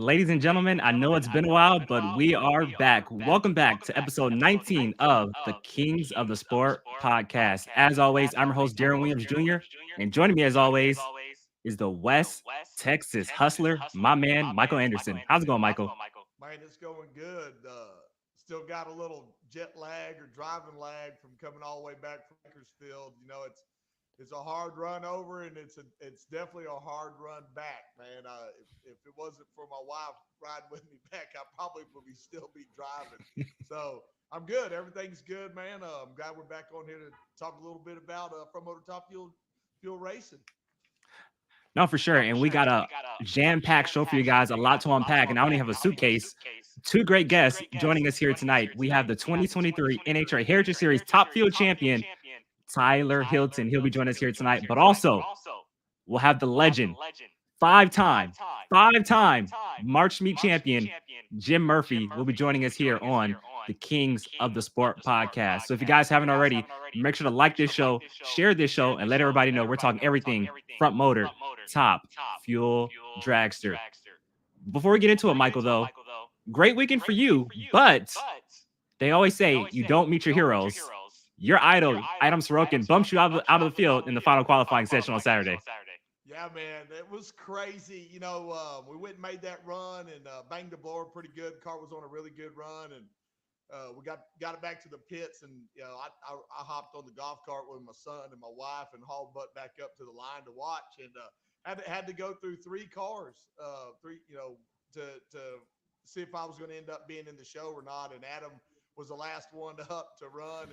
Ladies and gentlemen, I know it's been a while, but we are back. Welcome back to episode 19 of the Kings of the Sport podcast. As always, I'm your host, Darren Williams Jr., and joining me as always is the West Texas hustler, my man, Michael Anderson. How's it going, Michael? Man, it's going good. Still got a little jet lag or driving lag from coming all the way back from Bakersfield. It's a hard run over, and it's definitely a hard run back, man. If it wasn't for my wife riding with me back, I probably would still be driving. So I'm good. Everything's good, man. I'm glad we're back on here to talk a little bit about Front Motor Top Fuel Racing. No, for sure. And we got a jam-packed show for you guys, a lot to unpack, and I only have a suitcase. Two great guests joining us here tonight. We have the 2023 NHRA Heritage Series Top Field Champion, Tyler Hilton. He'll be joining us here tonight. But also, we'll have the legend, five-time, five-time March Meet champion, Jim Murphy, will be joining us here on the Kings of the Sport podcast. So if you guys haven't already, make sure to like this show, share this show, and let everybody know we're talking everything front motor, top, fuel, dragster. Before we get into it, Michael, though, great weekend for you, but they always say you don't meet your heroes. Your idol, Adam Sorokin, bumps you out of the field in the final qualifying session on Saturday. Yeah, man, it was crazy. We went and made that run and banged the blower pretty good. Car was on a really good run, and we got it back to the pits. And I hopped on the golf cart with my son and my wife and hauled butt back up to the line to watch. And had to go through three cars, to see if I was going to end up being in the show or not. And Adam was the last one up to run,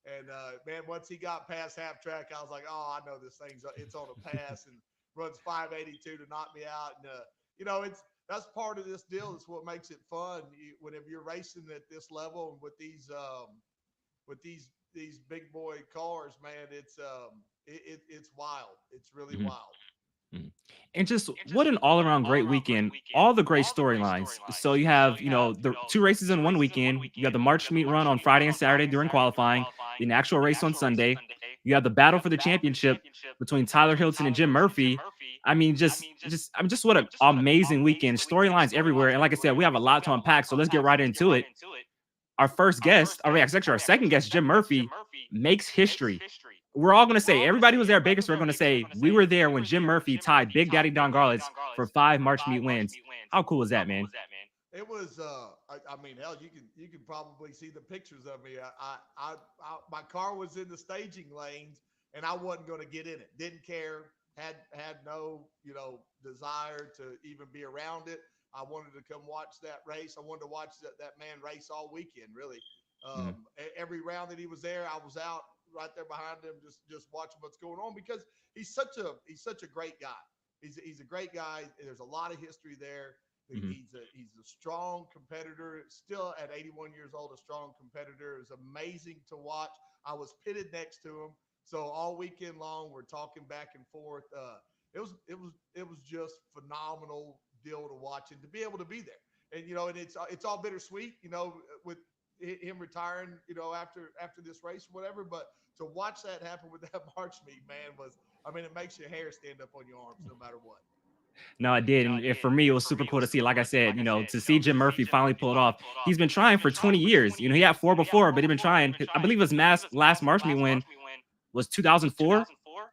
and man, once he got past half track, I was like, oh, I know this it's on a pass, and runs 582 to knock me out. And that's part of this deal. It's what makes it fun. Whenever you're racing at this level and with these big boy cars, man, it's wild. It's really wild. Mhm. And just what an all-around great weekend. All the great storylines. So you have, the two races in one weekend. You have the March meet run on Friday and Saturday during qualifying, the actual race on Sunday. You have the battle for the championship between Tyler Hilton and Jim Murphy. I mean, just what an amazing weekend. Storylines everywhere. And like I said, we have a lot to unpack. So let's get right into it. Our first guest, actually our second guest, Jim Murphy, makes history. We're all going to say, everybody who was there at Bakersfield are going to say, we were there when Jim Murphy tied Big Daddy Don Garlits for 5 March meet wins. How cool is that, man? It was, I mean, hell, you can probably see the pictures of me. My car was in the staging lanes, and I wasn't going to get in it. Didn't care. Had no, desire to even be around it. I wanted to come watch that race. I wanted to watch that man race all weekend. Really, every round that he was there, I was out right there behind him, just watching what's going on, because he's such a great guy. He's a great guy. There's a lot of history there. Mhm. He's a strong competitor, still at 81 years old, a strong competitor. It's amazing to watch. I was pitted next to him, so all weekend long we're talking back and forth. It was just phenomenal deal to watch and to be able to be there. And it's all bittersweet, with him retiring, after this race or whatever. But to watch that happen with that March meet, man, it makes your hair stand up on your arms no matter what. No, it did. And for me, it was super cool to see. Like I said, to see Jim Murphy finally pull it off. He's been trying for 20 years. He had 4 before, but he's been trying. I believe his last March meet win was 2004.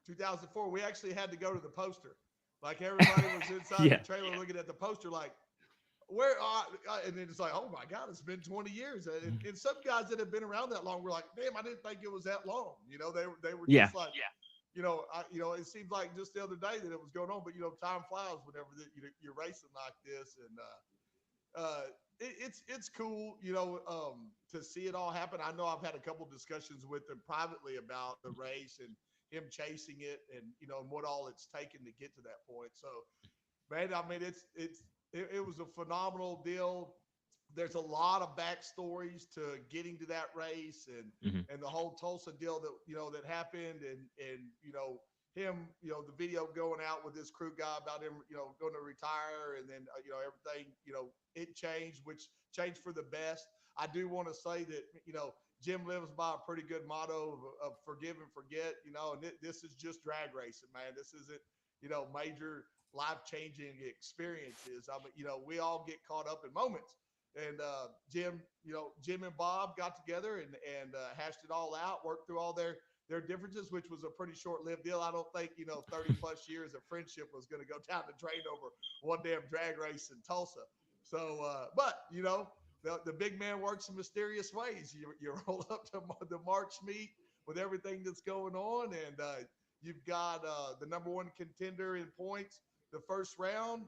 2004, we actually had to go to the poster. Like, everybody was inside Yeah. the trailer looking at the poster, like, where? And then it's like, oh my God, it's been 20 years. And some guys that have been around that long were like, damn, I didn't think it was that long. They were Yeah. just like, it seemed like just the other day that it was going on, but time flies whenever you're racing like this, and it's cool, to see it all happen. I know I've had a couple discussions with him privately about the race and him chasing it, and and what all it's taken to get to that point. So, man, I mean, it was a phenomenal deal. There's a lot of backstories to getting to that race, and Mhm. and the whole Tulsa deal that happened, and him, the video going out with this crew guy about him, going to retire, and then everything, it changed, which changed for the best. I do want to say that Jim lives by a pretty good motto of forgive and forget, and this is just drag racing, man. This isn't major life-changing experiences. I mean, we all get caught up in moments. And Jim and Bob got together and hashed it all out, worked through all their differences, which was a pretty short-lived deal. I don't think 30 plus years of friendship was going to go down the drain over one damn drag race in Tulsa. So, but the big man works in mysterious ways. You roll up to the March meet with everything that's going on, and you've got the number one contender in points the first round,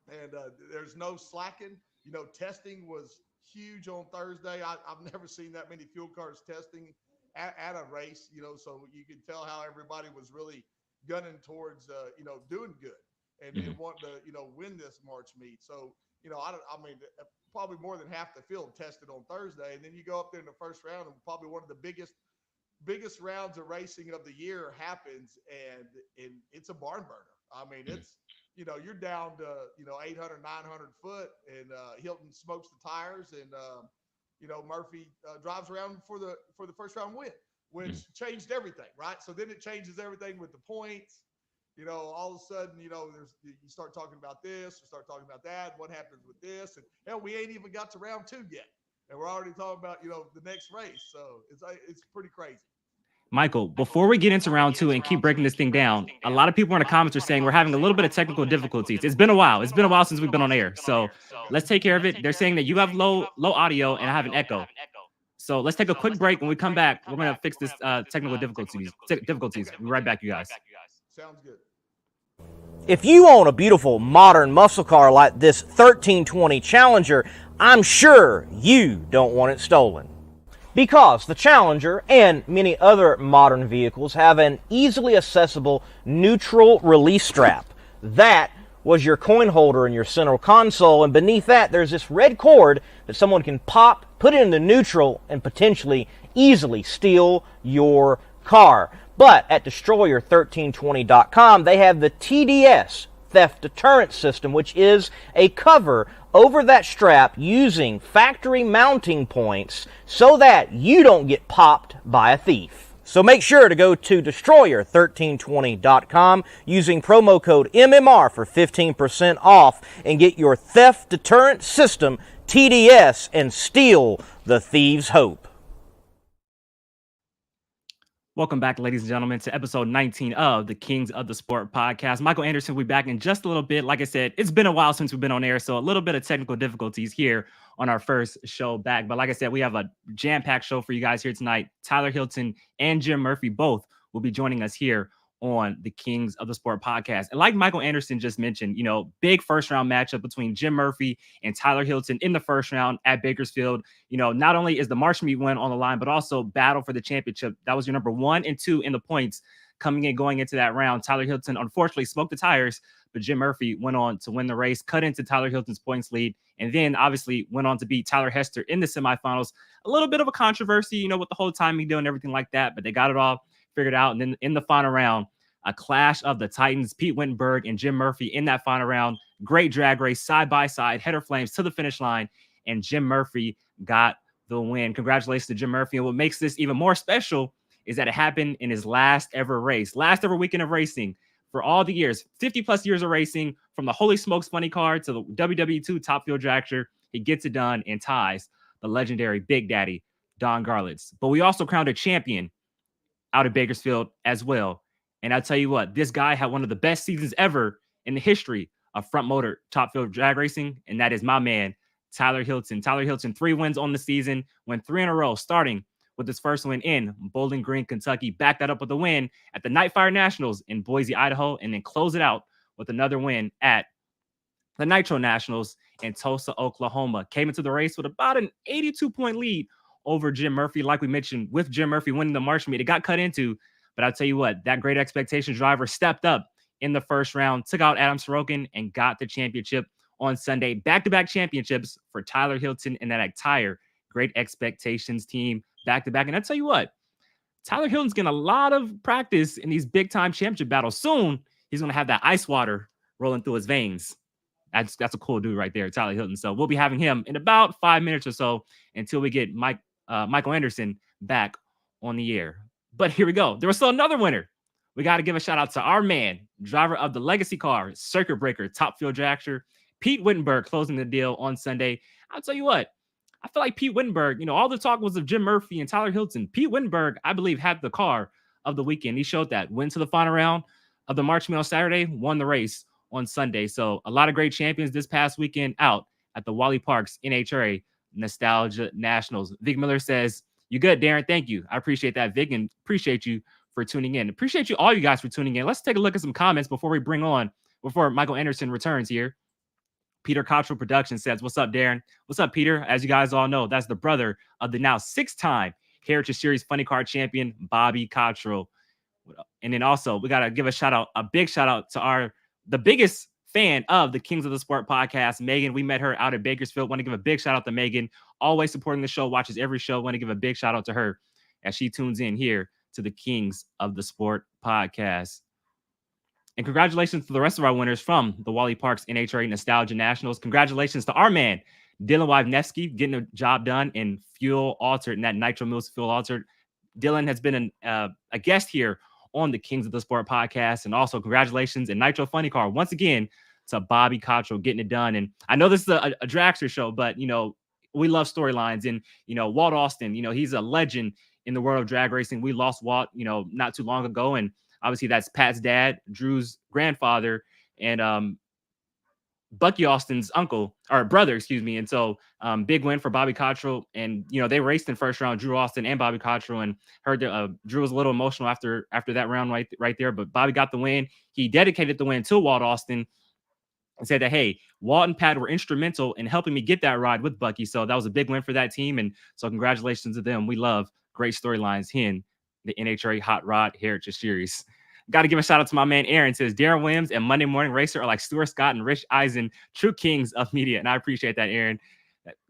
and there's no slacking. Testing was huge on Thursday. I've never seen that many fuel cars testing at a race. So you can tell how everybody was really gunning towards doing good and want to win this March meet. So I mean, probably more than half the field tested on Thursday, and then you go up there in the first round, and probably one of the biggest rounds of racing of the year happens, and it's a barn burner. I mean, it's you're down to 800, 900 foot, and Hilton smokes the tires, and Murphy drives around for the first round win, which changed everything, right? So then it changes everything with the points. All of a sudden, you start talking about this, you start talking about that. What happens with this? And hell, we ain't even got to round 2 yet, and we're already talking about the next race. So it's pretty crazy. Michael, before we get into round 2 and keep breaking this thing down, a lot of people in the comments are saying we're having a little bit of technical difficulties. It's been a while. It's been a while since we've been on air. So let's take care of it. They're saying that you have low audio and I have an echo. So let's take a quick break. When we come back, we're going to fix this technical difficulties. We'll be right back, you guys. Sounds good. If you own a beautiful modern muscle car like this 1320 Challenger, I'm sure you don't want it stolen. Because the Challenger and many other modern vehicles have an easily accessible neutral release strap. That was your coin holder in your central console, and beneath that there's this red cord that someone can pop, put it in the neutral, and potentially easily steal your car. But at Destroyer1320.com, they have the TDS, Theft Deterrent System, which is a cover over that strap using factory mounting points so that you don't get popped by a thief. So make sure to go to Destroyer1320.com using promo code MMR for 15% off and get your Theft Deterrent System TDS and steal the thieves' hope. Welcome back, ladies and gentlemen, to episode 19 of the Kings of the Sport podcast. Michael Anderson will be back in just a little bit. Like I said, it's been a while since we've been on air, so a little bit of technical difficulties here on our first show back. But like I said, we have a jam-packed show for you guys here tonight. Tyler Hilton and Jim Murphy both will be joining us here on the Kings of the Sport podcast. And like Michael Anderson just mentioned, big first round matchup between Jim Murphy and Tyler Hilton in the first round at Bakersfield. Not only is the March meet win on the line, but also battle for the championship. That was your number 1 and 2 in the points going into that round. Tyler Hilton unfortunately smoked the tires, but Jim Murphy went on to win the race, cut into Tyler Hilton's points lead, and then obviously went on to beat Tyler Hester in the semifinals. A little bit of a controversy, with the whole timing deal and everything like that, but they got it all figured out. And then in the final round, a clash of the Titans, Pete Wittenberg and Jim Murphy in that final round. Great drag race, side by side, header flames to the finish line, and Jim Murphy got the win. Congratulations to Jim Murphy. And what makes this even more special is that it happened in his last ever race, last ever weekend of racing for all the years, 50 plus years of racing, from the Holy Smokes Funny Car to the WW2 Top Fuel Dragster. He gets it done and ties the legendary Big Daddy, Don Garlitz. But we also crowned a champion out of Bakersfield as well. And I'll tell you what, this guy had one of the best seasons ever in the history of front motor top field drag racing, and that is my man, Tyler Hilton. Tyler Hilton, 3 wins on the season, went 3 in a row, starting with his first win in Bowling Green, Kentucky. Backed that up with a win at the Nightfire Nationals in Boise, Idaho, and then close it out with another win at the Nitro Nationals in Tulsa, Oklahoma. Came into the race with about an 82-point lead over Jim Murphy. Like we mentioned, with Jim Murphy winning the March meet, it got cut into. But I'll tell you what, that Great Expectations driver stepped up in the first round, took out Adam Sorokin, and got the championship on Sunday. Back-to-back championships for Tyler Hilton and that entire Great Expectations team back-to-back. And I'll tell you what, Tyler Hilton's getting a lot of practice in these big-time championship battles. Soon, he's going to have that ice water rolling through his veins. That's a cool dude right there, Tyler Hilton. So we'll be having him in about 5 minutes or so until we get Michael Anderson back on the air. But here we go. There was still another winner We got to give a shout out to our man, driver of the legacy car, circuit breaker, top fuel dragster, Pete Wittenberg, closing the deal on Sunday. I'll tell you what, I feel like Pete Wittenberg, all the talk was of Jim Murphy and Tyler Hilton. Pete Wittenberg, I believe, had the car of the weekend. He showed that. Went to the final round of the March Meal on Saturday, won the race on Sunday. So a lot of great champions this past weekend out at the Wally Parks NHRA Nostalgia Nationals. Vic Miller says, "You good, Darren? Thank you. I appreciate that, Vic, and appreciate you for tuning in. Appreciate you, all you guys, for tuning in. Let's take a look at some comments before Michael Anderson returns here. Peter Cottrell Production says, "What's up, Darren? What's up, Peter? As you guys all know, that's the brother of the now 6-time Heritage Series Funny Car champion, Bobby Cottrell." And then also, we got to give a big shout out to the biggest fan of the Kings of the Sport podcast, Megan. We met her out at Bakersfield. Want to give a big shout out to Megan, always supporting the show, watches every show. Want to give a big shout out to her as she tunes in here to the Kings of the Sport podcast. And congratulations to the rest of our winners from the Wally Parks NHRA Nostalgia Nationals. Congratulations to our man, Dylan Wivnevsky, getting the job done in Fuel Altered, and that Nitro Mills Fuel Altered. Dylan has been a guest here on the Kings of the Sport podcast. And also congratulations and Nitro Funny Car once again to Bobby Cottrell getting it done. And I know this is a dragster show, but, we love storylines. And, Walt Austin, he's a legend in the world of drag racing. We lost Walt, not too long ago. And obviously that's Pat's dad, Drew's grandfather, and Bucky Austin's brother, excuse me. And so big win for Bobby Cottrell. And, they raced in first round, Drew Austin and Bobby Cottrell, and heard that Drew was a little emotional after that round right there. But Bobby got the win. He dedicated the win to Walt Austin and said that, "Hey, Walt and Pat were instrumental in helping me get that ride with Bucky." So that was a big win for that team. And so congratulations to them. We love great storylines in the NHRA Hot Rod Heritage Series. Got to give a shout out to my man Aaron. Says Darren Williams and Monday Morning Racer are like Stuart Scott and Rich Eisen, true kings of media. And I appreciate that, Aaron.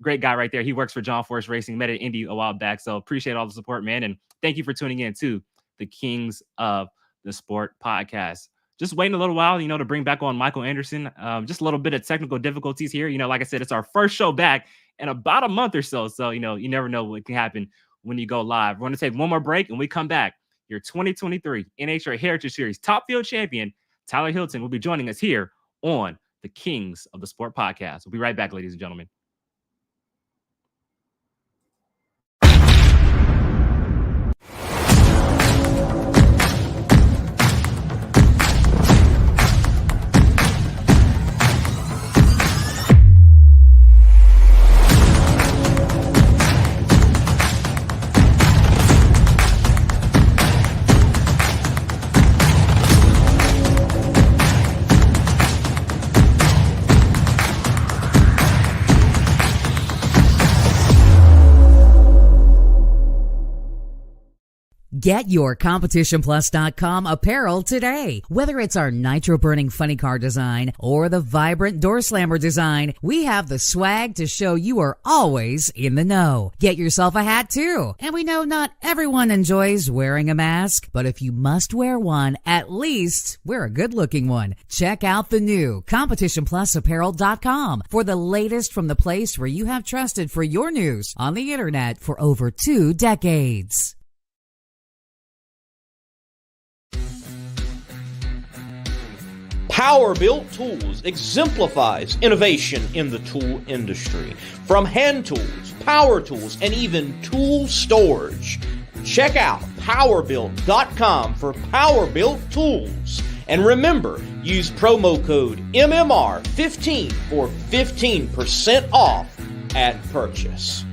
Great guy right there. He works for John Force Racing, met at Indy a while back. So appreciate all the support, man. And thank you for tuning in to the Kings of the Sport podcast. Just waiting a little while, to bring back on Michael Anderson. Just a little bit of technical difficulties here. Like I said, it's our first show back in about a month or so. So, you never know what can happen when you go live. We're going to take one more break and we come back. Your 2023 NHRA Heritage Series top field champion, Tyler Hilton, will be joining us here on the Kings of the Sport podcast. We'll be right back, ladies and gentlemen. Get your CompetitionPlus.com apparel today. Whether it's our nitro-burning funny car design or the vibrant door slammer design, we have the swag to show you are always in the know. Get yourself a hat too. And we know not everyone enjoys wearing a mask, but if you must wear one, at least wear a good-looking one. Check out the new CompetitionPlusApparel.com for the latest from the place where you have trusted for your news on the internet for over 2 decades. Power-Built Tools exemplifies innovation in the tool industry. From hand tools, power tools, and even tool storage. Check out PowerBuilt.com for Power-Built Tools. And remember, use promo code MMR15 for 15% off at purchase.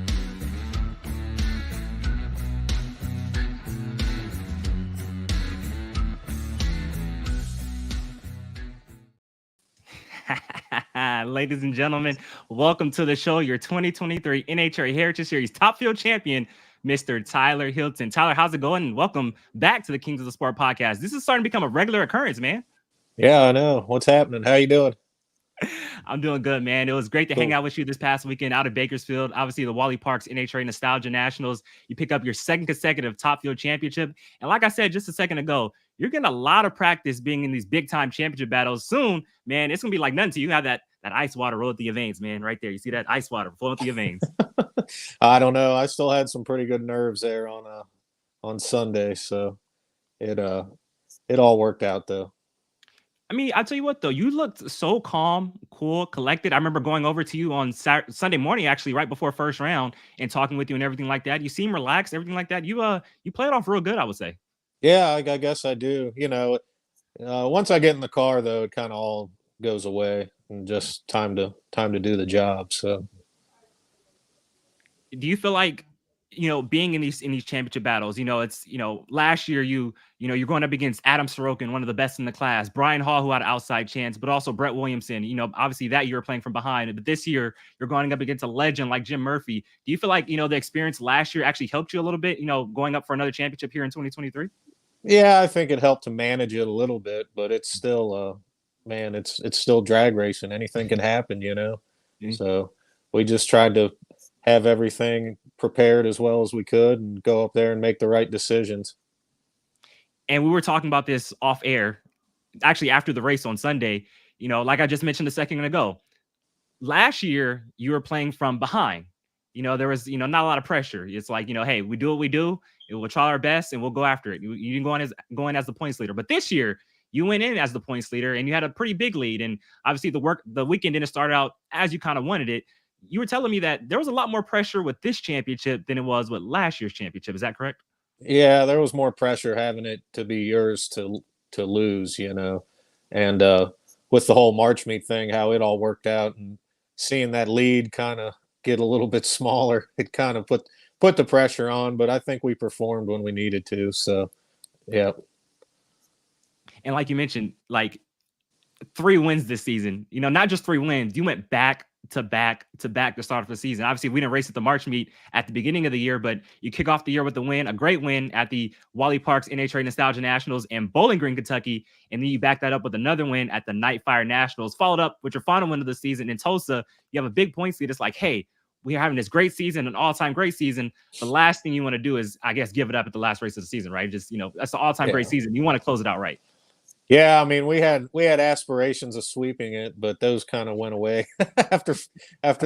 Ladies and gentlemen, welcome to the show. Your 2023 NHRA Heritage Series top field champion, Mr. Tyler Hilton. Tyler, how's it going? And welcome back to the Kings of the Sport podcast. This is starting to become a regular occurrence, man. Yeah, I know. What's happening? How you doing? I'm doing good, man. It was great to hang out with you this past weekend out of Bakersfield. Obviously, the Wally Parks NHRA Nostalgia Nationals. You pick up your second consecutive top field championship. And like I said just a second ago, you're getting a lot of practice being in these big time championship battles. Soon, man, it's going to be like nothing to you. You have that ice water roll through your veins, man, right there. You see that ice water flowing through your veins. I don't know. I still had some pretty good nerves there on Sunday, so it it all worked out though. I mean, I'll tell you what though, you looked so calm, cool, collected. I remember going over to you on Sunday morning, actually, right before first round, and talking with you and everything like that. You seem relaxed, everything like that. You played off real good, I would say. Yeah, I guess I do. Once I get in the car though, it kind of all goes away and just time to do the job. So Do you feel like, being in these championship battles, it's, last year you're going up against Adam Sorokin, one of the best in the class, Brian Hall, who had an outside chance, but also Brett Williamson. Obviously that year playing from behind, but this year you're going up against a legend like Jim Murphy. Do you feel like, the experience last year actually helped you a little bit, going up for another championship here in 2023? yeah, I think it helped to manage it a little bit, but it's still man, it's still drag racing. Anything can happen. Mhm. So we just tried to have everything prepared as well as we could and go up there and make the right decisions. And we were talking about this off air, actually after the race on Sunday, like I just mentioned a second ago. Last year you were playing from behind. There was, not a lot of pressure. It's like, hey, we do what we do, and we'll try our best and we'll go after it. You didn't go in as the points leader. But this year you went in as the points leader and you had a pretty big lead. And obviously the weekend didn't start out as you kind of wanted it. You were telling me that there was a lot more pressure with this championship than it was with last year's championship. Is that correct? Yeah, there was more pressure having it to be yours to lose. And with the whole March meet thing, how it all worked out and seeing that lead kind of get a little bit smaller, it kind of put the pressure on, but I think we performed when we needed to. So, yeah. And like you mentioned, like 3 wins this season. Not just 3 wins. You went back to back to back to start off the season. Obviously, we didn't race at the March meet at the beginning of the year, but you kick off the year with a win, a great win at the Wally Parks NHRA Nostalgia Nationals in Bowling Green, Kentucky. And then you back that up with another win at the Night Fire Nationals, followed up with your final win of the season in Tulsa. You have a big points lead. It's like, hey, we are having this great season, an all-time great season. The last thing you want to do is, I guess, give it up at the last race of the season, right? Just, that's the all-time great season. You want to close it out right. Yeah, I mean, we had aspirations of sweeping it, but those kind of went away after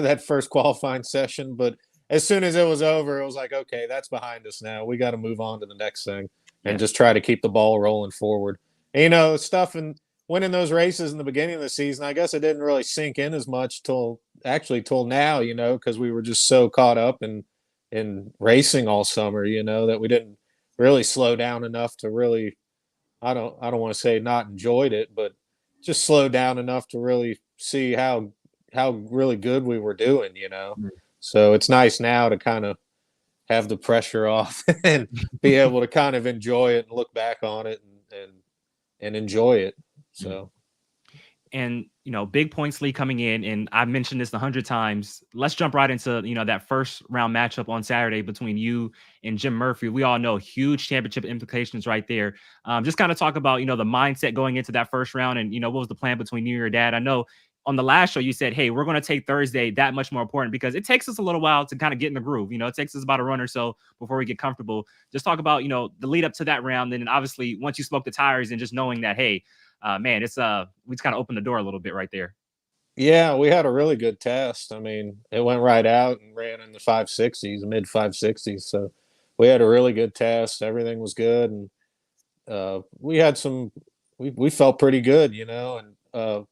that first qualifying session. But as soon as it was over, it was like, okay, that's behind us now. We got to move on to the next thing and just try to keep the ball rolling forward. And, stuff and winning those races in the beginning of the season, I guess it didn't really sink in as much till now, because we were just so caught up in racing all summer, that we didn't really slow down enough to really. I don't want to say not enjoyed it, but just slowed down enough to really see how really good we were doing. So it's nice now to kind of have the pressure off and be able to kind of enjoy it and look back on it and enjoy it. So And big points lead coming in, and I've mentioned this 100 times. Let's jump right into that first round matchup on Saturday between you and Jim Murphy. We all know huge championship implications right there. Just kind of talk about the mindset going into that first round, and what was the plan between you and your dad. I know on the last show you said, hey, we're going to take Thursday that much more important because it takes us a little while to kind of get in the groove. It takes us about a run or so before we get comfortable. Just talk about the lead up to that round, and then obviously once you smoke the tires and just knowing that, hey, man, it's we just kind of opened the door a little bit right there. yeah, we had a really good test. I mean, it went right out and ran in the 560s, mid 560s. So we had a really good test. Everything was good, and we had we felt pretty good, and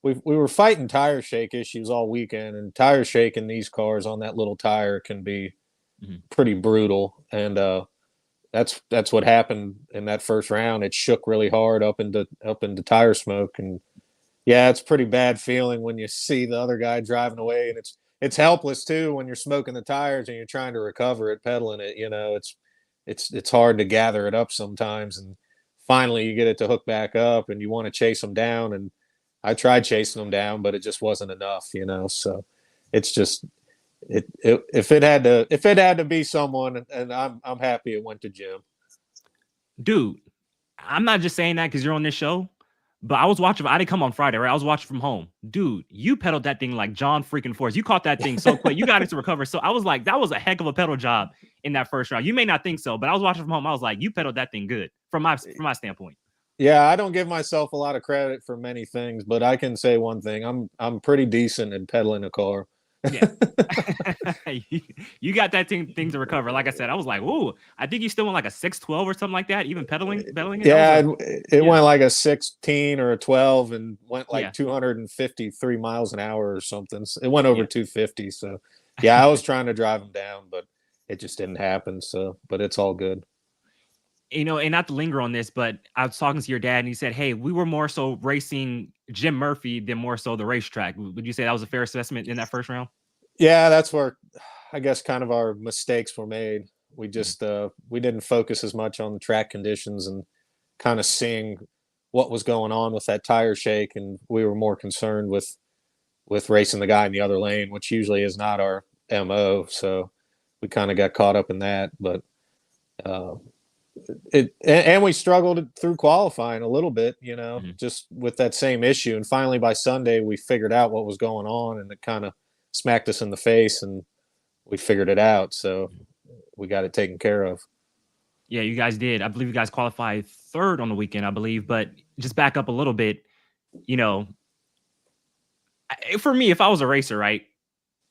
we were fighting tire shake issues all weekend, and tire shake in these cars on that little tire can be pretty brutal, and that's what happened in that first round. It shook really hard up into tire smoke, and yeah, it's a pretty bad feeling when you see the other guy driving away, and it's helpless too when you're smoking the tires and you're trying to recover it, pedaling it. It's hard to gather it up sometimes, and finally you get it to hook back up, and you want to chase them down, and I tried chasing them down, but it just wasn't enough. So it's just if it had to be someone, and I'm happy it went to Jim. Dude, I'm not just saying that because you're on this show, but I was watching. I didn't come on Friday, right? I was watching from home. Dude, you pedaled that thing like John freaking Force. You caught that thing so quick. You got it to recover. So I was like, that was a heck of a pedal job in that first round. You may not think so, but I was watching from home. I was like, you pedaled that thing good from my standpoint. Yeah, I don't give myself a lot of credit for many things, but I can say one thing: I'm pretty decent at pedaling a car. Yeah. You got that thing to recover. Like I said, I was like, ooh, I think you still went like a 612 or something like that, even pedaling it. Yeah, it Yeah. went like a 16 or a 12 and went like Yeah. 253 miles an hour or something. It went over Yeah. 250. So, yeah, I was trying to drive him down, but it just didn't happen. So, but it's all good. And not to linger on this, but I was talking to your dad and he said, hey, we were more so racing Jim Murphy than more so the racetrack. Would you say that was a fair assessment in that first round? Yeah, that's where I guess kind of our mistakes were made. We just we didn't focus as much on the track conditions and kind of seeing what was going on with that tire shake, and we were more concerned with racing the guy in the other lane, which usually is not our MO. So we kind of got caught up in that, but uh, and we struggled through qualifying a little bit, just with that same issue. And finally, by Sunday, we figured out what was going on, and it kind of smacked us in the face, and we figured it out. So we got it taken care of. Yeah, you guys did. I believe you guys qualified third on the weekend, I believe. But just back up a little bit, for me, if I was a racer, right?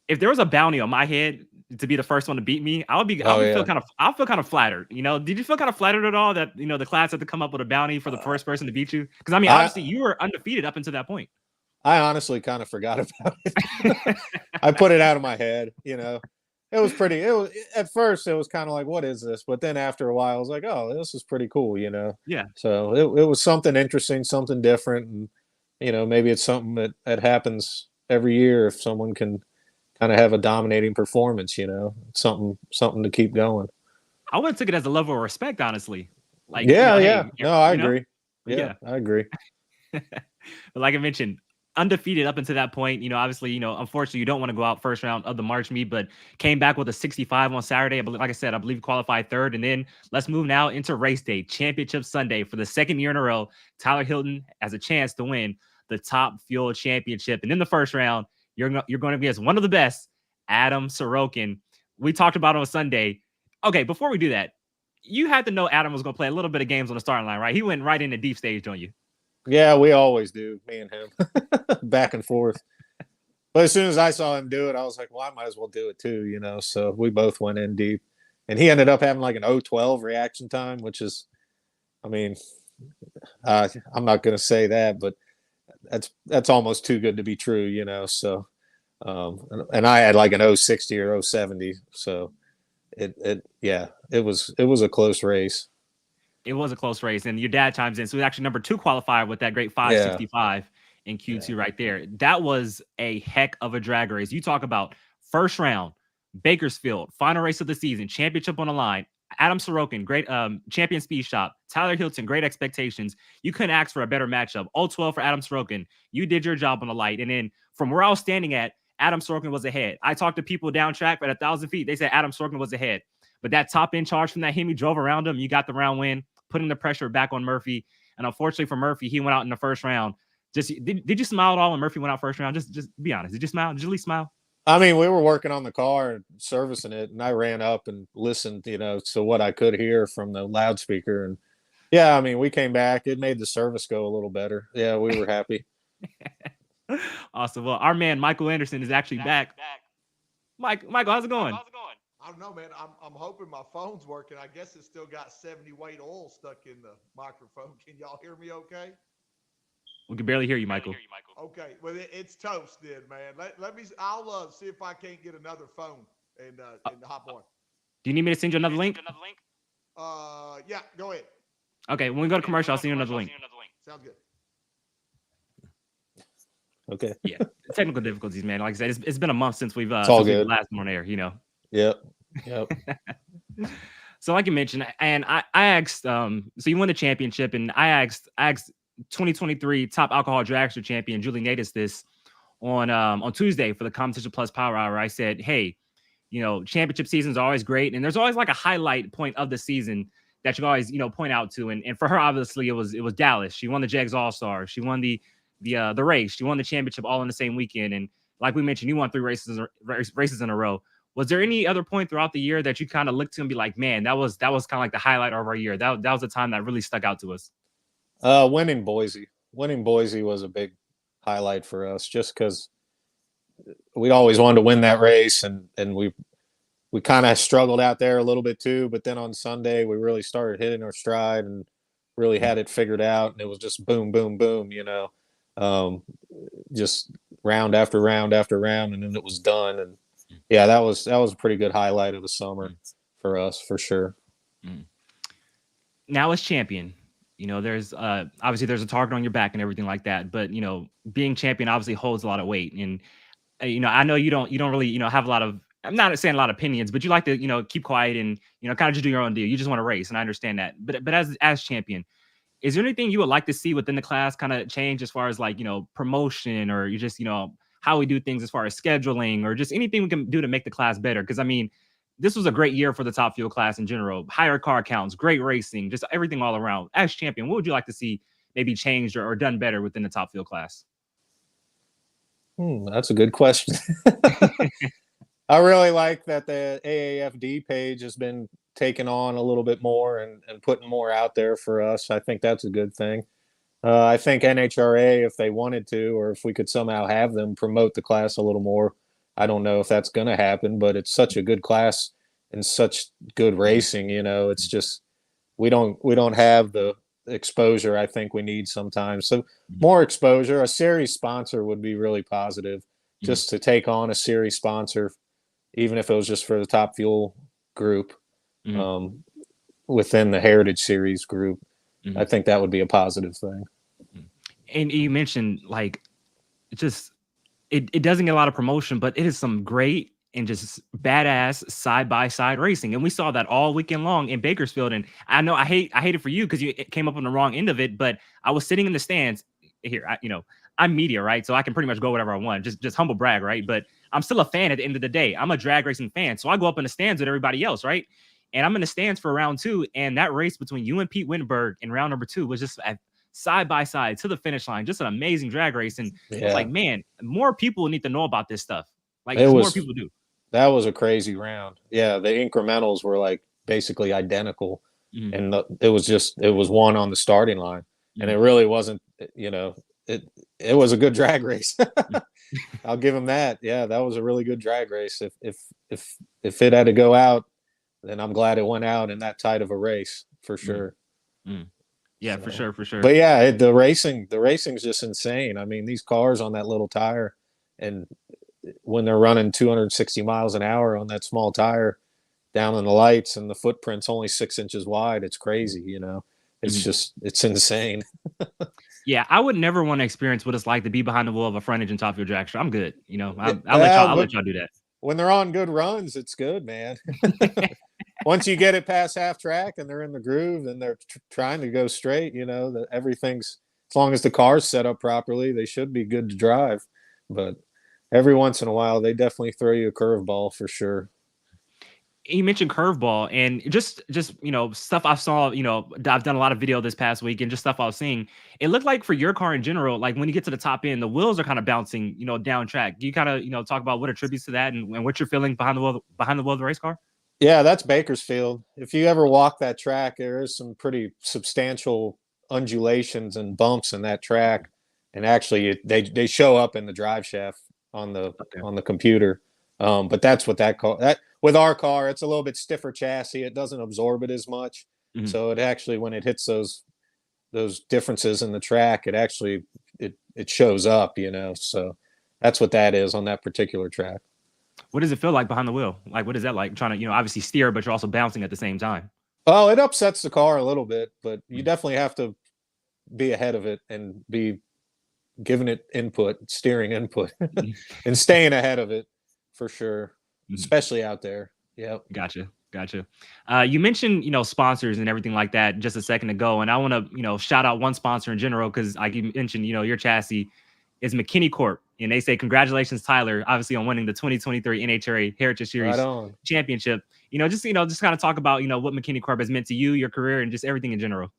If there was a bounty on my head to be the first one to beat me, I would feel kind of flattered. Did you feel kind of flattered at all that the class had to come up with a bounty for the first person to beat you? Because obviously you were undefeated up until that point. I honestly kind of forgot about it. I put it out of my head. It was at first it was kind of like, what is this? But then after a while, I was like, oh, this is pretty cool. Yeah. So it was something interesting, something different, and maybe it's something that happens every year if someone can kind of have a dominating performance. Something to keep going. I would have took it as a level of respect, honestly. Like, yeah. Hey, no, I agree. Yeah, I agree. But like I mentioned, undefeated up until that point. Obviously, unfortunately, you don't want to go out first round of the March meet, but came back with a 65 on Saturday. Like I said, I believe qualified third. And then let's move now into race day, championship Sunday. For the second year in a row, Tyler Hilton has a chance to win the Top Fuel Championship. And in the first round, you're going to be as one of the best, Adam Sorokin. We talked about it on Sunday. Okay, before we do that, you had to know Adam was going to play a little bit of games on the starting line, right? He went right into deep stage, don't you? Yeah, we always do, me and him, back and forth. But as soon as I saw him do it, I was like, well, I might as well do it too, So we both went in deep. And he ended up having like an 0:12 reaction time, which is, I'm not going to say that, but that's almost too good to be true, So, and I had like an 0:60 or 0:70. So it was a close race. It was a close race, and your dad chimes in. So he's actually number 2 qualifier with that great 565 in Q2 right there. That was a heck of a drag race. You talk about first round, Bakersfield, final race of the season, championship on the line. Adam Sorokin, great champion speed shop. Tyler Hilton, great expectations. You couldn't ask for a better matchup. 0:12 for Adam Sorokin. You did your job on the light. And then from where I was standing at, Adam Sorokin was ahead. I talked to people down track at 1,000 feet. They said Adam Sorokin was ahead. But that top end charge from that Hemi drove around him. You got the round win, putting the pressure back on Murphy. And unfortunately for Murphy, he went out in the first round. Did you smile at all when Murphy went out first round? Just be honest. Did you smile? Did you at least smile? We were working on the car and servicing it, and I ran up and listened, to what I could hear from the loudspeaker. And yeah, we came back. It made the service go a little better. Yeah, we were happy. Awesome. Well, our man Michael Anderson is actually back. Michael, how's it going? I don't know, man. I'm hoping my phone's working. I guess it's still got 70 weight oil stuck in the microphone. Can y'all hear me okay? We can barely hear you, Michael. Okay. Well, it's toast then, man. Let me, I'll see if I can't get another phone and hop on. Do you need me to send you another link? Yeah, go ahead. Okay. When we go to commercial, I'll send you another link. Sounds good. Okay. Yeah. Technical difficulties, man. Like I said, it's been a month since we've last one on air, Yep. So like you mentioned, and I asked, so you won the championship, and I asked 2023 top alcohol dragster champion Julie Natus this on Tuesday for the Competition Plus Power Hour. I said, hey, championship seasons are always great, and there's always like a highlight point of the season that you always point out to, and for her obviously it was Dallas. She won the Jegs All-Star. She won the race. She won the championship all in the same weekend, and like we mentioned, you won 3 races in a row. Was there any other point throughout the year that you kind of looked to and be like, man, that was kind of like the highlight of our year? That was a time that really stuck out to us. Winning Boise was a big highlight for us, just because we always wanted to win that race, and we kind of struggled out there a little bit too. But then on Sunday, we really started hitting our stride and really had it figured out, and it was just boom, boom, boom. Just round after round after round, and then it was done. And yeah, that was a pretty good highlight of the summer for us, for sure. Now as champion, there's obviously there's a target on your back and everything like that, but being champion obviously holds a lot of weight. And I know you don't really have a lot of, I'm not saying a lot of opinions, but you like to keep quiet and kind of just do your own deal. You just want to race, and I understand that. But as champion, is there anything you would like to see within the class kind of change as far as like promotion, or you just how we do things as far as scheduling, or just anything we can do to make the class better? Because I mean, this was a great year for the top fuel class in general. Higher car counts, great racing, just everything all around. As champion, what would you like to see maybe changed or done better within the top fuel class? That's a good question. I really like that the AAFD page has been taken on a little bit more and putting more out there for us. I think that's a good thing. I think NHRA, if they wanted to, or if we could somehow have them promote the class a little more, I don't know if that's going to happen, but it's such a good class and such good racing. It's just we don't have the exposure I think we need sometimes. So more exposure. A series sponsor would be really positive, just to take on a series sponsor, even if it was just for the top fuel group within the Heritage Series group. I think that would be a positive thing. And you mentioned like just it doesn't get a lot of promotion, but it is some great and just badass side-by-side racing. And we saw that all weekend long in Bakersfield. And I know I hate it for you because it came up on the wrong end of it, but I was sitting in the stands here. I'm media, right? So I can pretty much go whatever I want, just humble brag, right? But I'm still a fan at the end of the day. I'm a drag racing fan. So I go up in the stands with everybody else, right? And I'm in the stands for round 2. And that race between you and Pete Wittenberg in round number 2 was just side by side to the finish line. Just an amazing drag race. And it's like, man, more people need to know about this stuff. Like more people do. That was a crazy round. Yeah, the incrementals were like basically identical. And it was one on the starting line. And it really wasn't, it was a good drag race. I'll give him that. Yeah, that was a really good drag race. If it had to go out, then I'm glad it went out in that tight of a race for sure. Yeah, so, for sure. But yeah, the racing's just insane. I mean, these cars on that little tire, and when they're running 260 miles an hour on that small tire down in the lights, and the footprint's only 6 inches wide, it's crazy. It's just, it's insane. Yeah, I would never want to experience what it's like to be behind the wheel of a front engine top fuel dragster. I'm good. I'll let y'all do that. When they're on good runs, it's good, man. Once you get it past half track and they're in the groove and they're trying to go straight, that everything's, as long as the car's set up properly, they should be good to drive. But every once in a while, they definitely throw you a curveball for sure. You mentioned curveball, and just stuff I saw. I've done a lot of video this past week, and just stuff I was seeing. It looked like for your car in general, like when you get to the top end, the wheels are kind of bouncing, down track. Do you kind of talk about what attributes to that, and what you're feeling behind the wheel of the race car? Yeah, that's Bakersfield. If you ever walk that track, there is some pretty substantial undulations and bumps in that track, and actually they show up in the drive shaft on the computer. But that's what with our car, it's a little bit stiffer chassis. It doesn't absorb it as much. So it actually, when it hits those differences in the track, it actually it shows up, So that's what that is on that particular track. What does it feel like behind the wheel? Like, what is that like? Trying to, obviously steer, but you're also bouncing at the same time. Oh, it upsets the car a little bit, but you definitely have to be ahead of it and be giving it steering input, and staying ahead of it for sure, especially out there. Yeah. Gotcha. You mentioned, sponsors and everything like that just a second ago. And I want to, shout out one sponsor in general, because like you mentioned, your chassis is McKinney Corp. And they say, congratulations, Tyler, obviously on winning the 2023 NHRA Heritage Series Championship. Just kind of talk about, what McKinney Corp has meant to you, your career, and just everything in general.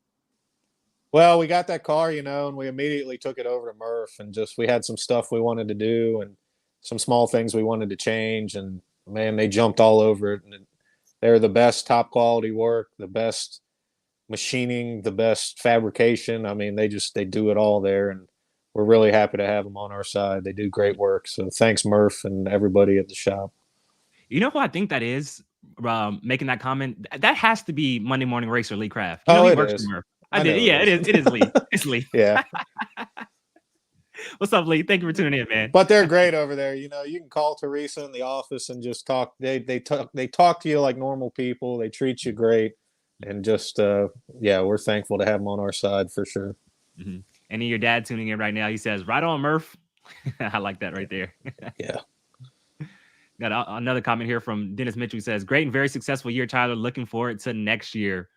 Well, we got that car, and we immediately took it over to Murph, and we had some stuff we wanted to do and some small things we wanted to change. And man, they jumped all over it. And they're the best top quality work, the best machining, the best fabrication. I mean, they do it all there. And we're really happy to have them on our side. They do great work. So thanks, Murph, and everybody at the shop. You know who I think that is making that comment? That has to be Monday Morning Racer Lee Craft. Oh, He it works is. for Murph. I did. know Yeah, it is. It is Lee. It's Lee. Yeah. What's up, Lee? Thank you for tuning in, man. But they're great over there. You know, you can call Teresa in the office and just talk. They talk to you like normal people. They treat you great, and just we're thankful to have them on our side for sure. Mm-hmm. And your dad tuning in right now, he says, "Right on, Murph." I like that right there. Yeah. Got another comment here from Dennis Mitchell, who says, "Great and very successful year, Tyler. Looking forward to next year."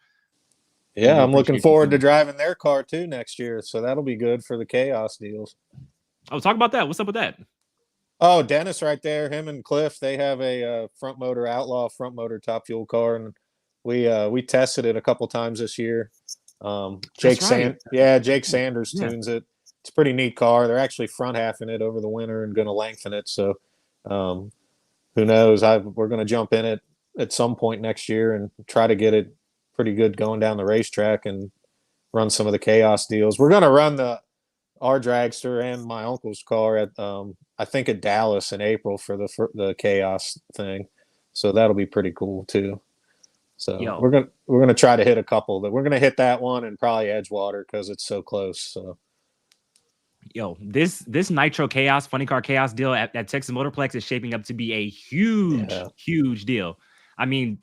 Yeah, I'm looking forward to driving their car too next year. So that'll be good for the Chaos deals. Oh, talk about that. What's up with that? Oh, Dennis right there, him and Cliff, they have a front motor Outlaw front motor top fuel car, and we tested it a couple times this year. Jake Sanders tunes it. It's a pretty neat car. They're actually front halfing it over the winter and going to lengthen it. So who knows? We're going to jump in it at some point next year and try to get it pretty good going down the racetrack and run some of the Chaos deals. We're going to run our dragster and my uncle's car at I think at Dallas in April for the Chaos thing. So that'll be pretty cool too. So we're gonna try to hit a couple. That we're gonna hit that one and probably Edgewater because it's so close. So this Nitro Chaos Funny Car Chaos deal at Texas Motorplex is shaping up to be a huge deal. I mean,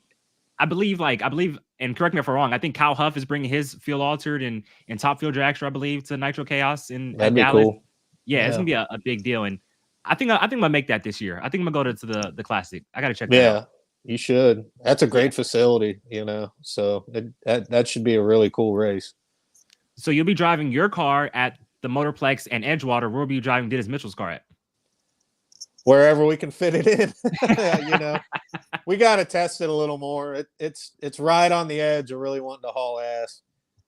I believe, and correct me if I'm wrong, I think Kyle Huff is bringing his Field Altered and Top Fuel Dragster, I believe, to Nitro Chaos in Dallas. Cool. Yeah, it's gonna be a big deal, and I think I'm gonna make that this year. I think I'm gonna go to the Classic. I gotta check that out. You should. That's a great facility, you know. So that should be a really cool race. So you'll be driving your car at the Motorplex and Edgewater. Where will be you driving Dennis Mitchell's car at? Wherever we can fit it in. You know, we got to test it a little more. It's right on the edge of really wanting to haul ass,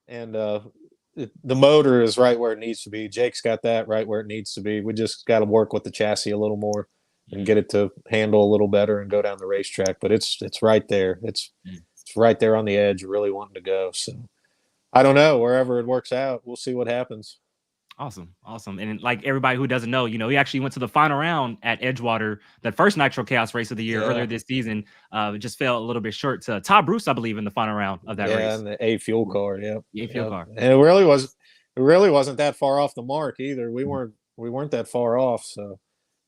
and the motor is right where it needs to be. Jake's got that right where it needs to be. We just got to work with the chassis a little more and get it to handle a little better and go down the racetrack. But it's right there. It's right there on the edge, really wanting to go. So I don't know, wherever it works out, we'll see what happens. Awesome. And like everybody who doesn't know, he actually went to the final round at Edgewater, that first Nitro Chaos race of the year earlier this season. Just fell a little bit short to Todd Bruce, I believe, in the final round of that race. Yeah, and the A fuel car. Fuel car. And it really wasn't that far off the mark either. We weren't that far off. So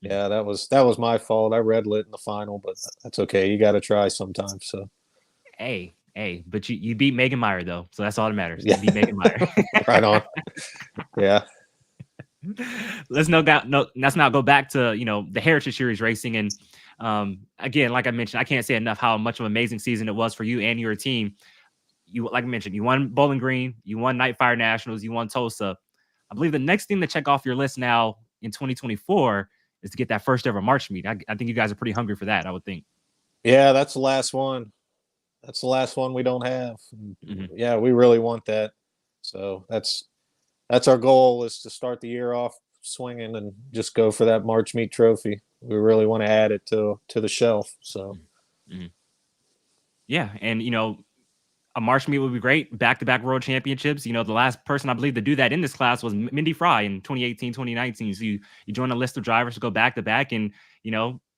yeah, that was my fault. I red lit in the final, but that's okay. You got to try sometimes. So hey, but you beat Megan Meyer though, so that's all that matters. You beat Megan Meyer. Right on. Yeah. Let's now go back to the Heritage Series racing, and again, like I mentioned, I can't say enough how much of an amazing season it was for you and your team. You, like I mentioned, you won Bowling Green, you won Nightfire Nationals, you won Tulsa. I believe the next thing to check off your list now in 2024 is to get that first ever March meet. I think you guys are pretty hungry for that, I would think. Yeah, that's the last one. That's the last one we don't have. Mm-hmm. Yeah, we really want that. So that's our goal, is to start the year off swinging and just go for that March meet trophy. We really want to add it to the shelf. So, yeah. And, a March meet would be great. Back-to-back world championships. The last person I believe to do that in this class was Mindy Fry in 2018, 2019. So you join a list of drivers to go back-to-back. And,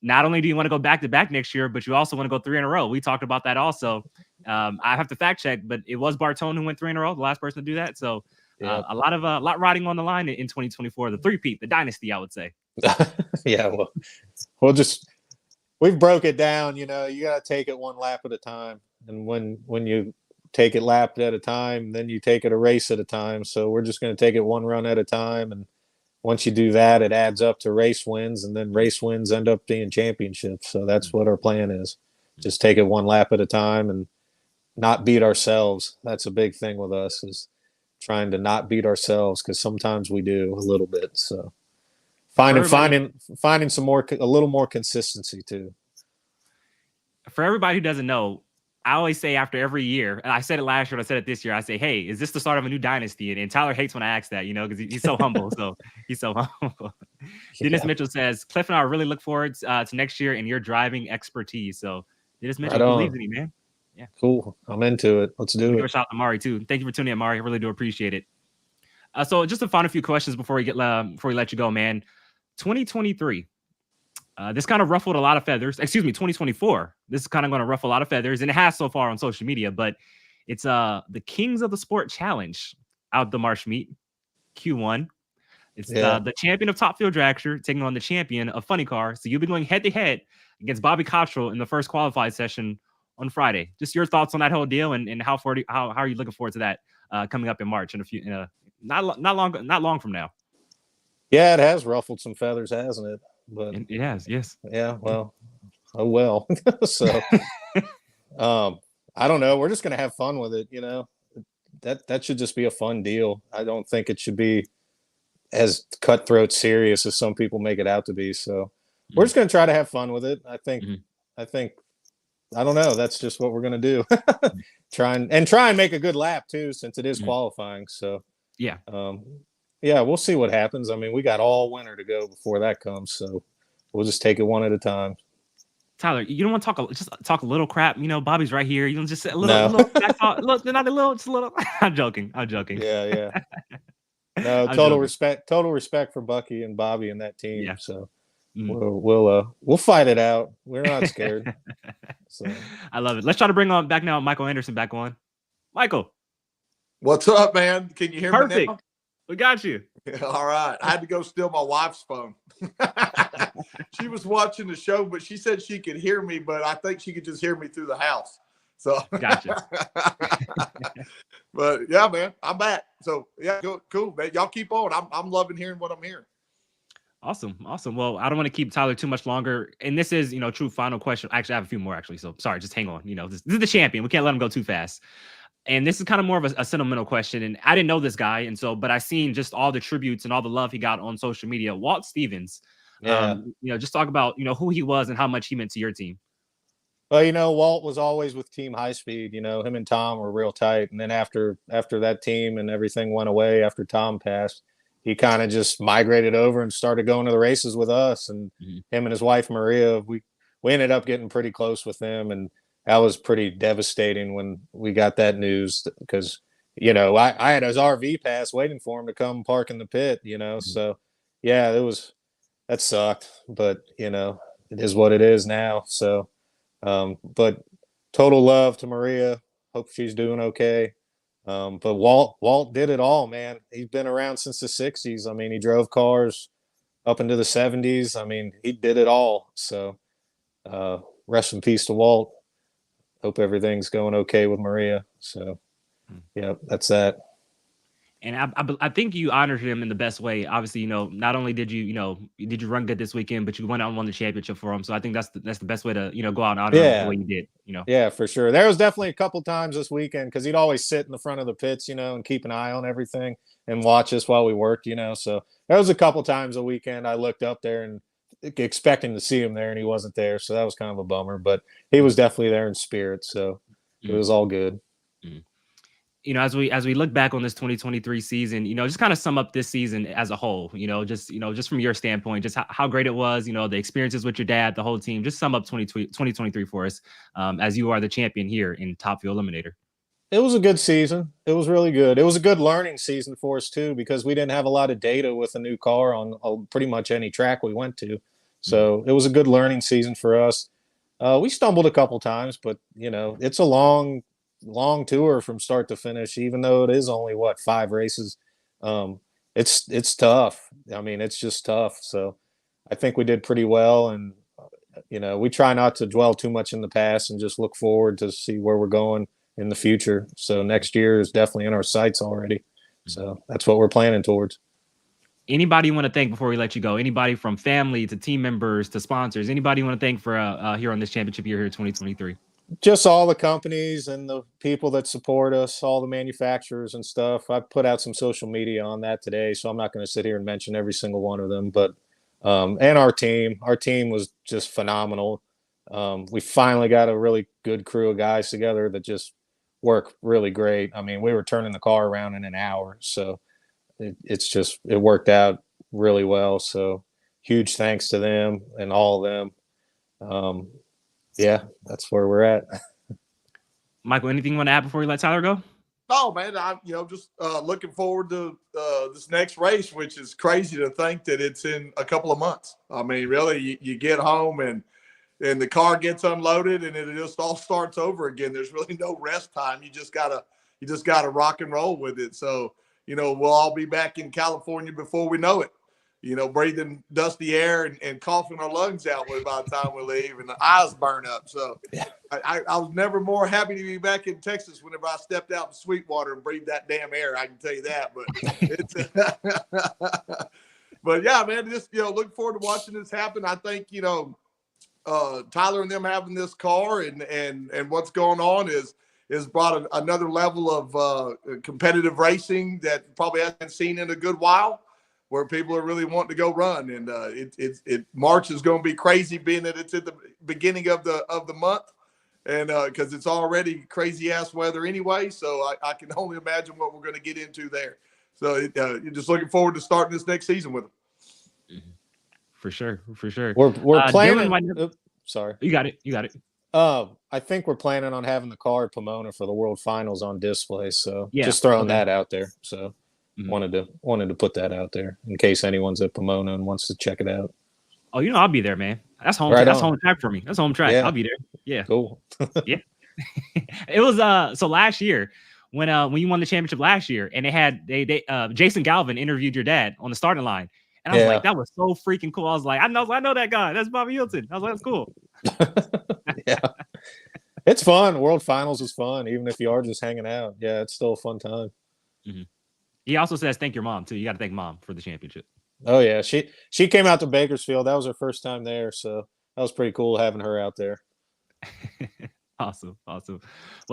not only do you want to go back-to-back next year, but you also want to go 3 in a row. We talked about that also. I have to fact check, but it was Bartone who went 3 in a row, the last person to do that. So a lot riding on the line in 2024, the three-peat, the dynasty, I would say. Yeah, we've broke it down. You got to take it one lap at a time. And when you take it lap at a time, then you take it a race at a time. So we're just going to take it one run at a time. And once you do that, it adds up to race wins, and then race wins end up being championships. So that's what our plan is. Just take it one lap at a time and not beat ourselves. That's a big thing with us, is trying to not beat ourselves, because sometimes we do a little bit. So finding a little more consistency too. For everybody who doesn't know, I always say after every year, and I said it last year, and I said it this year, I say, hey, is this the start of a new dynasty? And Tyler hates when I ask that, because he's so humble. So he's so humble. Dennis Mitchell says, Cliff and I really look forward to next year and your driving expertise. So Dennis Mitchell believes in you, man. Yeah. Cool. I'm into it. Let's do it. Give a shout out to Mari too. Thank you for tuning in, Mari. I really do appreciate it. So just a final few questions before we let you go, man. 2023. This kind of ruffled a lot of feathers. Excuse me, 2024. This is kind of going to ruffle a lot of feathers, and it has so far on social media. But it's the Kings of the Sport Challenge out the Marsh meet Q1. It's the champion of Top Field Dragster taking on the champion of Funny Car. So you'll be going head to head against Bobby Cottrell in the first qualified session on Friday. Just your thoughts on that whole deal, and how are you looking forward to that coming up in March not long from now. Yeah, it has ruffled some feathers, hasn't it? But it has, yes. Yeah, well, oh well. So, I don't know. We're just gonna have fun with it, That should just be a fun deal. I don't think it should be as cutthroat serious as some people make it out to be. So, we're just gonna try to have fun with it. I think. I don't know. That's just what we're gonna do. try and make a good lap too, since it is qualifying. So yeah. Yeah, we'll see what happens. I mean, we got all winter to go before that comes, so we'll just take it one at a time. Tyler, you don't want to talk a little crap. Bobby's right here. You know, just a little back talk. Look, not a little, just a little. I'm joking. Yeah. No, total respect for Bucky and Bobby and that team. Yeah. So we'll fight it out. We're not scared. So I love it. Let's try to bring on back now Michael Anderson back on. Michael, what's up, man? Can you hear me now? We got you. All right. I had to go steal my wife's phone. She was watching the show, but she said she could hear me, but I think she could just hear me through the house. So gotcha. But yeah, man, I'm back. So yeah, cool, man. Y'all keep on. I'm loving hearing what I'm hearing. Awesome. Well, I don't want to keep Tyler too much longer. And this is, true final question. Actually, I have a few more actually. So sorry, just hang on. This is the champion. We can't let him go too fast. And this is kind of more of a sentimental question. And I didn't know this guy. And so, but I seen just all the tributes and all the love he got on social media. Walt Stevens, just talk about, who he was and how much he meant to your team. Well, Walt was always with Team High Speed. Him and Tom were real tight. And then after that team and everything went away, after Tom passed, he kind of just migrated over and started going to the races with us. And him and his wife, Maria, we ended up getting pretty close with them. And that was pretty devastating when we got that news because, I had his RV pass waiting for him to come park in the pit, So, yeah, that sucked. But, it is what it is now. So, but total love to Maria. Hope she's doing okay. But Walt did it all, man. He's been around since the 60s. I mean, he drove cars up into the 70s. I mean, he did it all. So, rest in peace to Walt. Hope everything's going okay with Maria. So, yeah, that's that. And I think you honored him in the best way. Obviously, not only did you run good this weekend, but you went out and won the championship for him. So I think that's the best way to, go out and honor him the way you did, Yeah, for sure. There was definitely a couple times this weekend because he'd always sit in the front of the pits, and keep an eye on everything and watch us while we worked, So there was a couple times a weekend I looked up there and expecting to see him there and he wasn't there. So that was kind of a bummer, but he was definitely there in spirit. So it was all good. As we look back on this 2023 season, just kind of sum up this season as a whole, just from your standpoint, just how great it was, the experiences with your dad, the whole team, just sum up 2023 for us as you are the champion here in Top Fuel Eliminator. It was a good season. It was really good. It was a good learning season for us too, because we didn't have a lot of data with a new car on pretty much any track we went to. So it was a good learning season for us. We stumbled a couple times, but it's a long tour from start to finish, even though it is only 5 races. It's tough. I mean, it's just tough. So I think we did pretty well. And, we try not to dwell too much in the past and just look forward to see where we're going in the future. So next year is definitely in our sights already. So that's what we're planning towards. Anybody you want to thank before we let you go? Anybody from family to team members to sponsors? Anybody you want to thank for here on this championship year here 2023? Just all the companies and the people that support us, all the manufacturers and stuff. I put out some social media on that today, so I'm not going to sit here and mention every single one of them. But and our team was just phenomenal. We finally got a really good crew of guys together that just work really great. I mean, we were turning the car around in an hour, so it worked out really well. So huge thanks to them and all of them. Yeah, that's where we're at. Michael, anything you want to add before we let Tyler go? No, man, I'm just looking forward to this next race, which is crazy to think that it's in a couple of months. I mean, really, you get home and the car gets unloaded and it just all starts over again. There's really no rest time. You just gotta rock and roll with it. So we'll all be back in California before we know it. Breathing dusty air and coughing our lungs out by the time we leave, and the eyes burn up. So I was never more happy to be back in Texas whenever I stepped out in Sweetwater and breathed that damn air. I can tell you that. But it's but yeah, man, just look forward to watching this happen. I think Tyler and them having this car and what's going on is brought another level of competitive racing that probably hasn't been seen in a good while, where people are really wanting to go run. And March is going to be crazy, being that it's at the beginning of the month, and because it's already crazy ass weather anyway. So I can only imagine what we're going to get into there. So you're just looking forward to starting this next season with them. For sure. We're planning. Sorry, you got it. I think we're planning on having the car at Pomona for the World Finals on display. So just throwing that out there. So wanted to put that out there in case anyone's at Pomona and wants to check it out. Oh, I'll be there, man. That's home. Right that's on. home track for me. That's home track. Yeah. I'll be there. Yeah. Cool. Yeah. It was so last year when you won the championship last year, and they Jason Galvin interviewed your dad on the starting line. And I was like, that was so freaking cool. I was like, I know that guy. That's Bobby Hilton. I was like, that's cool. Yeah. It's fun. World Finals is fun, even if you are just hanging out. Yeah, it's still a fun time. Mm-hmm. He also says thank your mom too. You got to thank mom for the championship. Oh yeah, she came out to Bakersfield. That was her first time there, so that was pretty cool having her out there. Awesome. Well,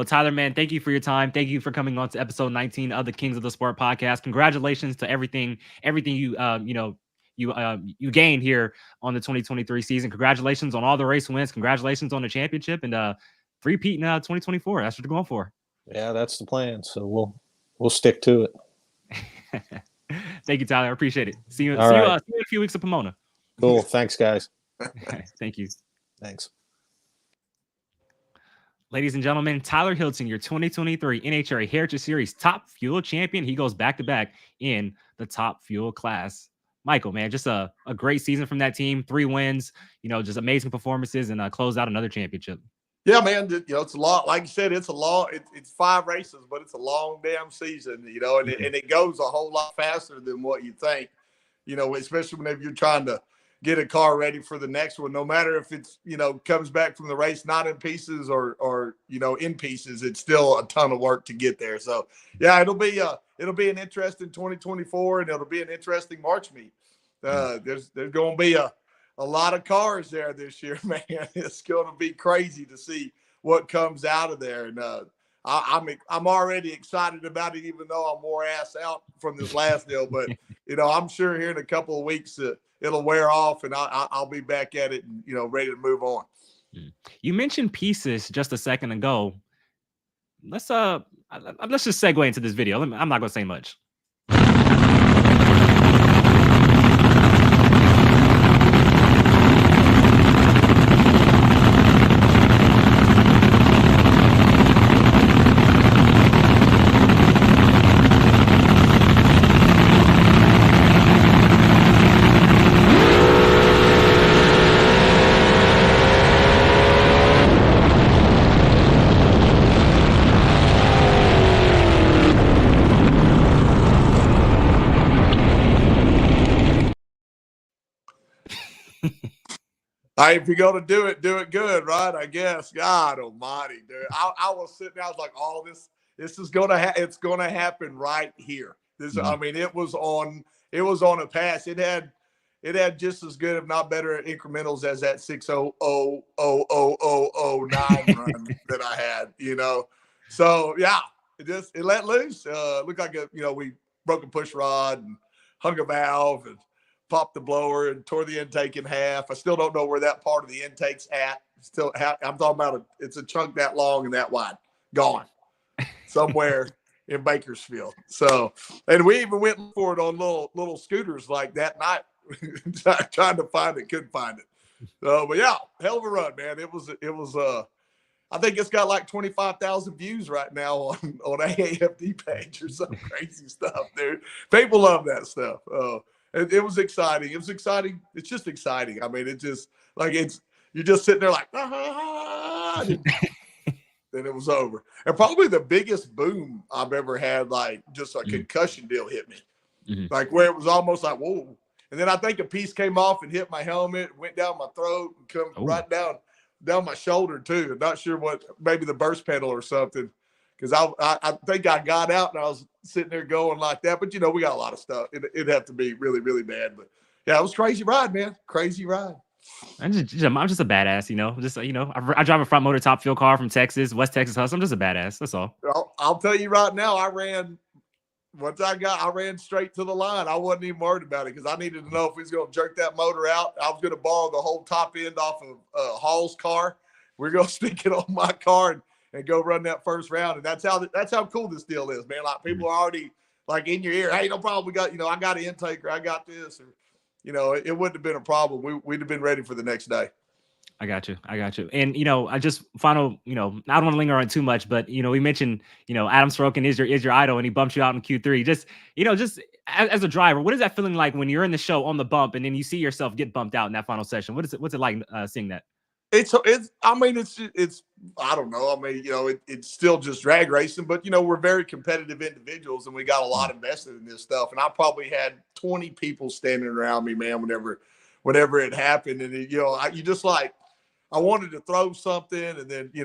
Tyler, man, thank you for your time. Thank you for coming on to episode 19 of the Kings of the Sport podcast. Congratulations to everything you gained here on the 2023 season. Congratulations on all the race wins. Congratulations on the championship and three-peat in 2024. That's what you're going for. Yeah, that's the plan. So we'll stick to it. Thank you, Tyler. I appreciate it. See you in a few weeks at Pomona. Cool. Thanks, guys. Thank you. Thanks. Ladies and gentlemen, Tyler Hilton, your 2023 NHRA Heritage Series Top Fuel champion. He goes back-to-back in the Top Fuel class. Michael, man, just a great season from that team. 3 wins, just amazing performances, and closed out another championship. Yeah, man, it's a lot. Like you said, it's a long. It's 5 races, but it's a long damn season, and it goes a whole lot faster than what you think. Especially whenever you're trying to get a car ready for the next one. No matter if it's comes back from the race not in pieces or in pieces, it's still a ton of work to get there. So yeah, it'll be an interesting 2024, and it'll be an interesting March meet. There's going to be a lot of cars there this year, man. It's going to be crazy to see what comes out of there. And I'm already excited about it, even though I'm more ass out from this last deal. But I'm sure here in a couple of weeks it'll wear off, and I'll be back at it and ready to move on. You mentioned pieces just a second ago. Let's just segue into this video. I'm not going to say much. If you're going to do it good, right? I guess. God almighty, dude. I was sitting there, I was like, oh, this is going to it's going to happen right here. I mean, it was on a pass. It had just as good, if not better, incrementals as that 6000009 run that I had, So yeah, it let loose. Looked like we broke a push rod and hung a valve and popped the blower and tore the intake in half. I still don't know where that part of the intake's at. I'm talking about it's a chunk that long and that wide, gone somewhere in Bakersfield. So, and we even went for it on little scooters like that night, trying to find it, couldn't find it. But yeah, hell of a run, man. It was I think it's got like 25,000 views right now on AAFD page or some crazy stuff, dude. People love that stuff. It was exciting. It was exciting. It's just exciting. I mean, it just like you're just sitting there like, then it was over. And probably the biggest boom I've ever had, like just a concussion deal hit me, like where it was almost like, whoa. And then I think a piece came off and hit my helmet, went down my throat, and come right down my shoulder too. I'm not sure what, maybe the burst pedal or something, because I think I got out and I was sitting there going like that. But we got a lot of stuff. It'd have to be really, really bad. But yeah, it was a crazy ride, man. Crazy ride. I'm just a badass, Just I drive a front motor top fuel car from Texas, West Texas Hustle. I'm just a badass. That's all. I'll tell you right now, once I ran straight to the line. I wasn't even worried about it because I needed to know if he was going to jerk that motor out. I was going to borrow the whole top end off of Hall's car. We're going to stick it on my car and go run that first round. And that's how cool this deal is, man. Like people are already like in your ear. Hey, no problem. We got, I got an intake or I got this, or, it wouldn't have been a problem. We'd have been ready for the next day. I got you. And, I just final, I don't want to linger on too much, but, we mentioned, Adam Sorokin is your idol and he bumped you out in Q3. Just as a driver, what is that feeling like when you're in the show on the bump and then you see yourself get bumped out in that final session? What's it like seeing that? It's I don't know. I mean, it's still just drag racing, but we're very competitive individuals and we got a lot invested in this stuff. And I probably had 20 people standing around me, man, whenever it happened. And you just like, I wanted to throw something, and then you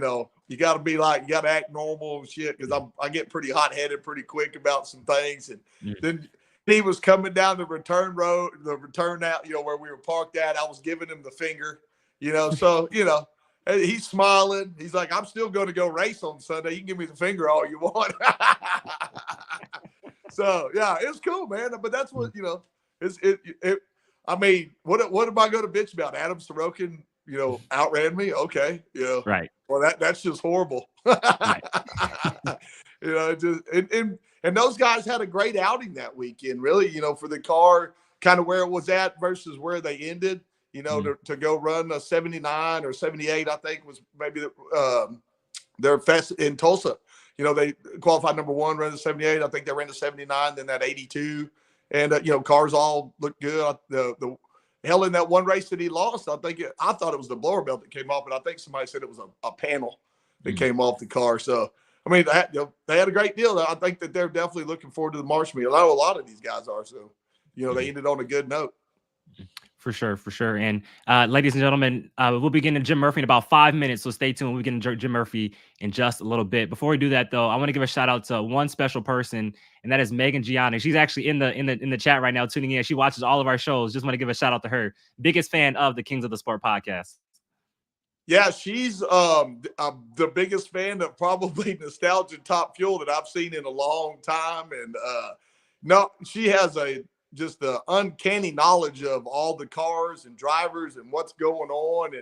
got to act normal and shit because I get pretty hot headed pretty quick about some things. And then he was coming down the return road, the return out, where we were parked at. I was giving him the finger, so he's smiling. He's like, I'm still going to go race on Sunday. You can give me the finger all you want. So yeah, it's cool, man. But that's what I mean, what am I going to bitch about? Adam Sorokin, outran me. Okay. Right. Well, that's just horrible. Right. And those guys had a great outing that weekend, really, for the car, kind of where it was at versus where they ended, to go run a 79 or 78, I think was maybe their fest in Tulsa. They qualified number one, ran the 78. I think they ran the 79, then that 82. And, cars all looked good. The hell, in that one race that he lost, I thought it was the blower belt that came off, but I think somebody said it was a panel that came off the car. So, I mean, they had a great deal. I think that they're definitely looking forward to the March meet. I know a lot of these guys are. So, they ended on a good note. For sure. And ladies and gentlemen, we'll be getting to Jim Murphy in about 5 minutes. So stay tuned. We'll get to Jim Murphy in just a little bit. Before we do that, though, I want to give a shout out to one special person, and that is Megan Gianni. She's actually in the chat right now, tuning in. She watches all of our shows. Just want to give a shout out to her. Biggest fan of the Kings of the Sport podcast. Yeah, she's the biggest fan of probably Nostalgia Top Fuel that I've seen in a long time. And she has just the uncanny knowledge of all the cars and drivers and what's going on,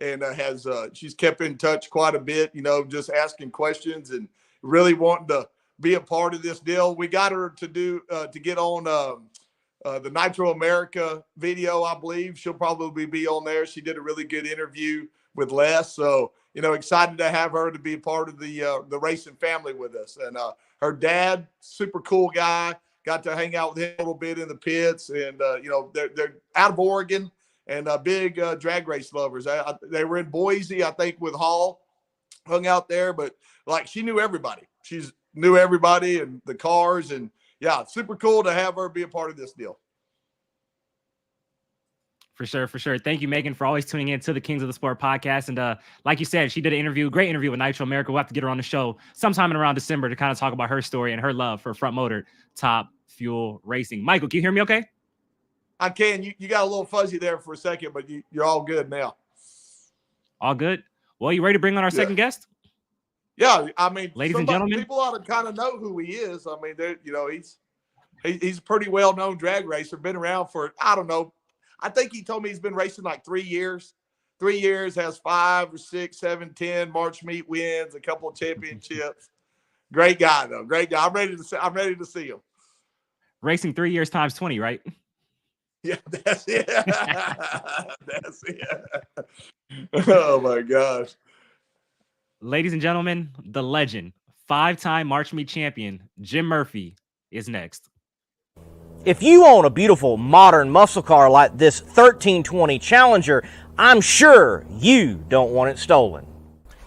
and she's kept in touch quite a bit, just asking questions and really wanting to be a part of this deal. We got her to get on the Nitro America video. I believe she'll probably be on there. She did a really good interview with Les, so excited to have her to be a part of the racing family with us. And her dad, super cool guy. Got to hang out with him a little bit in the pits, and they're out of Oregon and big drag race lovers. They were in Boise, I think, with Hall, hung out there, but like she knew everybody. She's knew everybody and the cars, and yeah, super cool to have her be a part of this deal. For sure. Thank you, Megan, for always tuning in to the Kings of the Sport podcast. And like you said, she did an great interview with Nitro America. We'll have to get her on the show sometime in around December to kind of talk about her story and her love for front motor top fuel racing. Michael, can you hear me okay? I can. You got a little fuzzy there for a second, but you're all good now. All good? Well, you ready to bring on our second guest? Yeah, I mean, ladies and gentlemen, people ought to kind of know who he is. I mean, he's a pretty well-known drag racer, been around for, I don't know, I think he told me he's been racing like 3 years. 3 years, has 5 or 6, 7, 10 March meet wins, a couple of championships. Great guy, though. Great guy. I'm ready to see him. Racing 3 years times 20, right? Yeah, that's it. That's it. Oh my gosh. Ladies and gentlemen, the legend, 5-time March Meet champion, Jim Murphy, is next. If you own a beautiful modern muscle car like this 1320 Challenger, I'm sure you don't want it stolen.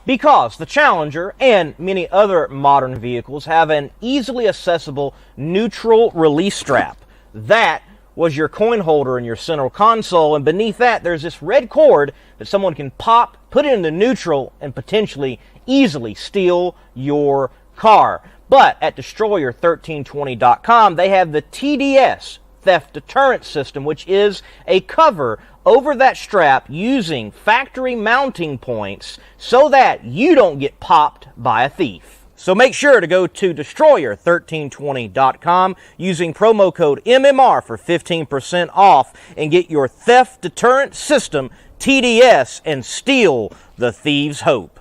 Because the Challenger and many other modern vehicles have an easily accessible neutral release strap. That was your coin holder in your central console, and beneath that there's this red cord that someone can pop, put it in the neutral, and potentially easily steal your car. But at destroyer1320.com, they have the TDS, Theft Deterrent System, which is a cover over that strap using factory mounting points so that you don't get popped by a thief. So make sure to go to destroyer1320.com using promo code MMR for 15% off and get your Theft Deterrent System TDS and steal the thieves' hope.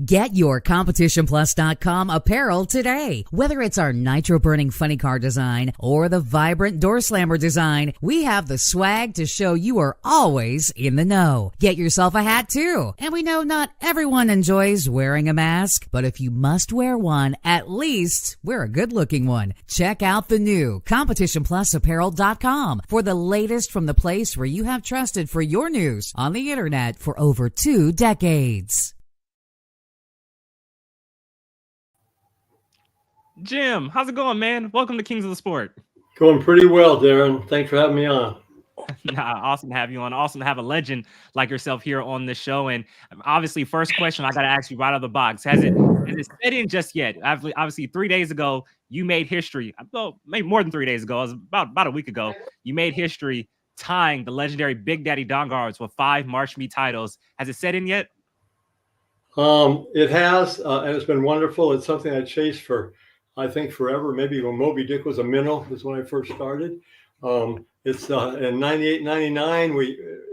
Get your CompetitionPlus.com apparel today. Whether it's our nitro-burning funny car design or the vibrant door slammer design, we have the swag to show you are always in the know. Get yourself a hat too. And we know not everyone enjoys wearing a mask, but if you must wear one, at least wear a good-looking one. Check out the new CompetitionPlusApparel.com for the latest from the place where you have trusted for your news on the internet for over 2 decades. Jim, how's it going, man? Welcome to Kings of the Sport. Going pretty well, Darren. Thanks for having me on. Awesome to have you on. Awesome to have a legend like yourself here on the show. And obviously, first question I got to ask you right out of the box: has it set in just yet? Obviously, 3 days ago you made history. Well, maybe more than 3 days ago. It was about a week ago. You made history tying the legendary Big Daddy Dongards with 5 March Meet titles. Has it set in yet? It has, and it's been wonderful. It's something I chased for, I think, forever. Maybe when Moby Dick was a minnow is when I first started. It's in 98, 99.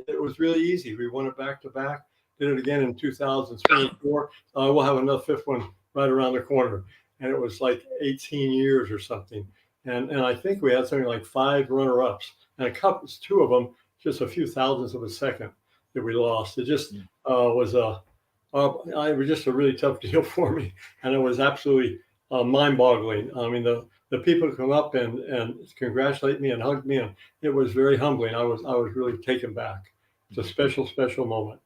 It was really easy. We won it back to back. Did it again in 2024. We'll have another 5th one right around the corner. And it was like 18 years or something. And I think we had something like 5 runner-ups, and 2 of them just a few thousandths of a second that we lost. It just was just a really tough deal for me, and it was absolutely mind-boggling. I mean, the people come up and congratulate me and hug me, and it was very humbling. I was really taken back. It's a special moment.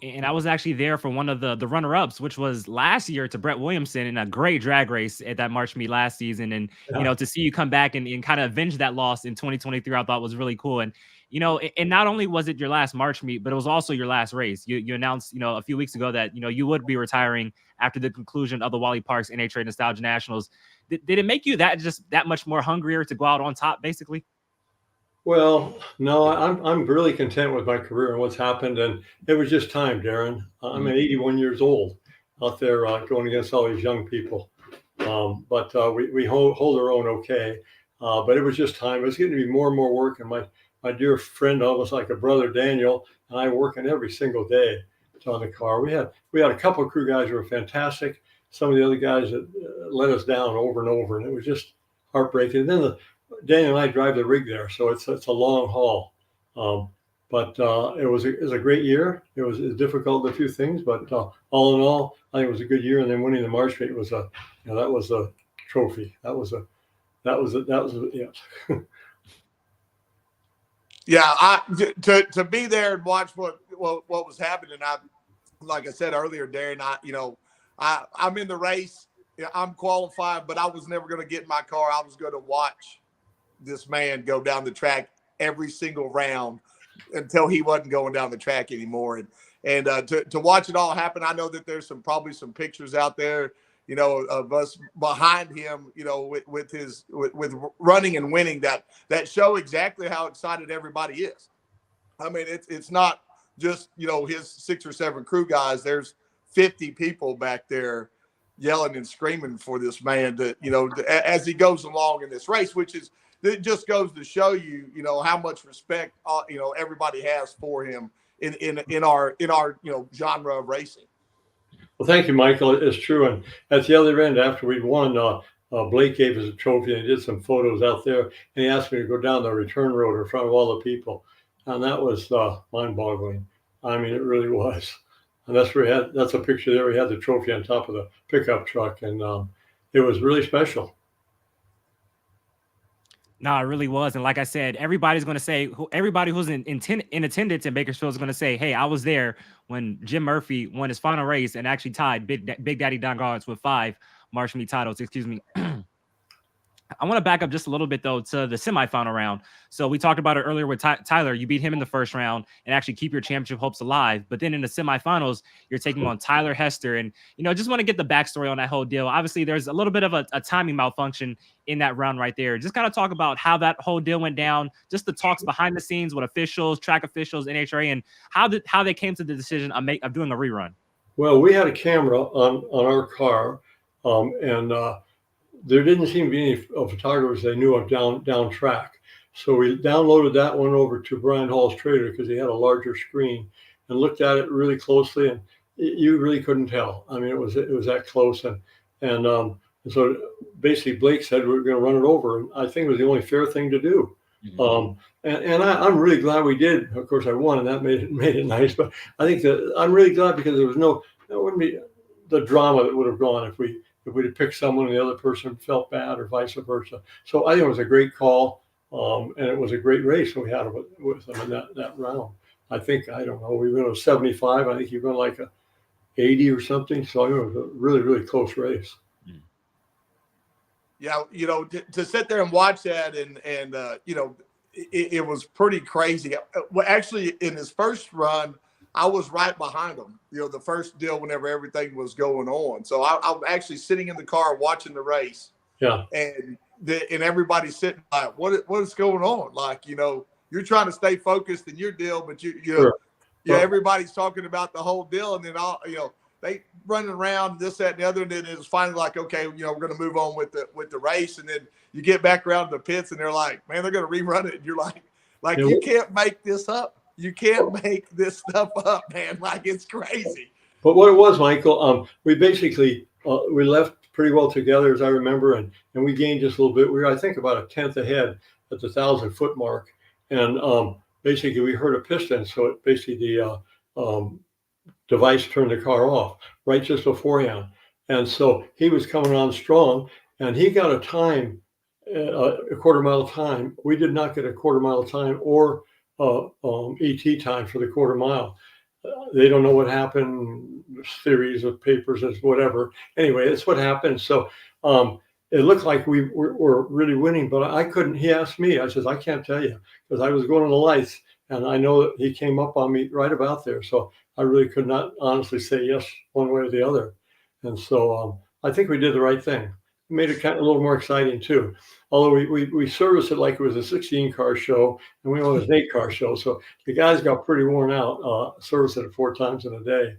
And I was actually there for one of the runner-ups, which was last year to Brett Williamson in a great drag race at that March Meet last season. And to see you come back and kind of avenge that loss in 2023, I thought was really cool. And and not only was it your last March Meet, but it was also your last race. You announced, a few weeks ago that, you would be retiring after the conclusion of the Wally Parks NHRA Nostalgia Nationals. Did it make you that much more hungrier to go out on top, basically? Well, no, I'm really content with my career and what's happened, and it was just time, Darren. I'm 81 years old out there going against all these young people, but we hold our own okay. But it was just time. It was getting to be more and more work, and my dear friend, almost like a brother, Daniel, and I working every single day on the car. We had a couple of crew guys who were fantastic. Some of the other guys that let us down over and over, and it was just heartbreaking. And then Daniel and I drive the rig there, so it's a long haul. But it was a great year. It was difficult in a few things, but all in all, I think it was a good year. And then winning the March Meet was that was a trophy. That was yeah. Yeah, to be there and watch what was happening. Like I said earlier, Darren, I'm in the race. I'm qualified, but I was never going to get in my car. I was going to watch this man go down the track every single round until he wasn't going down the track anymore. And to watch it all happen, I know that there's probably some pictures out there, of us behind him, with running and winning that show exactly how excited everybody is. I mean, it's not just, his 6 or 7 crew guys. There's 50 people back there yelling and screaming for this man as he goes along in this race, which is, it just goes to show you, how much respect, everybody has for him in our genre of racing. Well, thank you, Michael. It's true. And at the other end, after we'd won, Blake gave us a trophy and he did some photos out there. And he asked me to go down the return road in front of all the people. And that was mind-boggling. I mean, it really was. And that's a picture there. We had the trophy on top of the pickup truck, and it was really special. No, it really was. And like I said, everybody's going to say, everybody who's in attendance in Bakersfield is going to say, hey, I was there when Jim Murphy won his final race and actually tied Big Daddy Don Garlits with 5 Marshall Meet titles. Excuse me. I want to back up just a little bit, though, to the semifinal round. So we talked about it earlier with Tyler. You beat him in the first round and actually keep your championship hopes alive. But then in the semifinals, you're taking on Tyler Hester. And, just want to get the backstory on that whole deal. Obviously, there's a little bit of a timing malfunction in that round right there. Just kind of talk about how that whole deal went down, just the talks behind the scenes with officials, track officials, NHRA, and how they came to the decision of doing a rerun. Well, we had a camera on our car, and there didn't seem to be any photographers they knew of down track. So we downloaded that one over to Brian Hall's trailer because he had a larger screen, and looked at it really closely, and you really couldn't tell. I mean, it was that close, and so basically Blake said we're going to run it over, and I think it was the only fair thing to do. Mm-hmm. And I'm really glad we did. Of course, I won, and that made it nice. But I think that I'm really glad because there wouldn't be the drama that would have gone if we'd have picked someone and the other person felt bad, or vice versa. So I think it was a great call, and it was a great race we had with them in that round. I think, I don't know, we went a 75. I think you went like a 80 or something. So it was a really, really close race. Yeah, to sit there and watch that, and it was pretty crazy. Well, actually, in his first run, I was right behind him, the first deal whenever everything was going on. So I'm actually sitting in the car watching the race. Yeah. And everybody's sitting like, what is going on? Like, you're trying to stay focused in your deal, but Sure. Everybody's talking about the whole deal. And then they running around this, that, and the other. And then it was finally like, okay, we're going to move on with the race. And then you get back around to the pits and they're like, man, they're going to rerun it. And you're like, you can't make this up. You can't make this stuff up, man. Like, it's crazy. But what it was, Michael, we basically we left pretty well together, as I remember, and we gained just a little bit. We were, I think, about a tenth ahead at the 1,000-foot mark, and basically we heard a piston, so it basically the device turned the car off right just beforehand, and so he was coming on strong, and he got a time, a quarter-mile time. We did not get a quarter-mile time or ET time for the quarter mile. They don't know what happened. Theories of papers as whatever. Anyway, it's what happened. So it looked like we were really winning, but I couldn't. He asked me. I says, I can't tell you because I was going on the lights, and I know that he came up on me right about there. So I really could not honestly say yes one way or the other. And so I think we did the right thing. It made it kind of a little more exciting too. Although we serviced it like it was a 16-car show, and we went an 8-car show. So the guys got pretty worn out, servicing it 4 times in a day.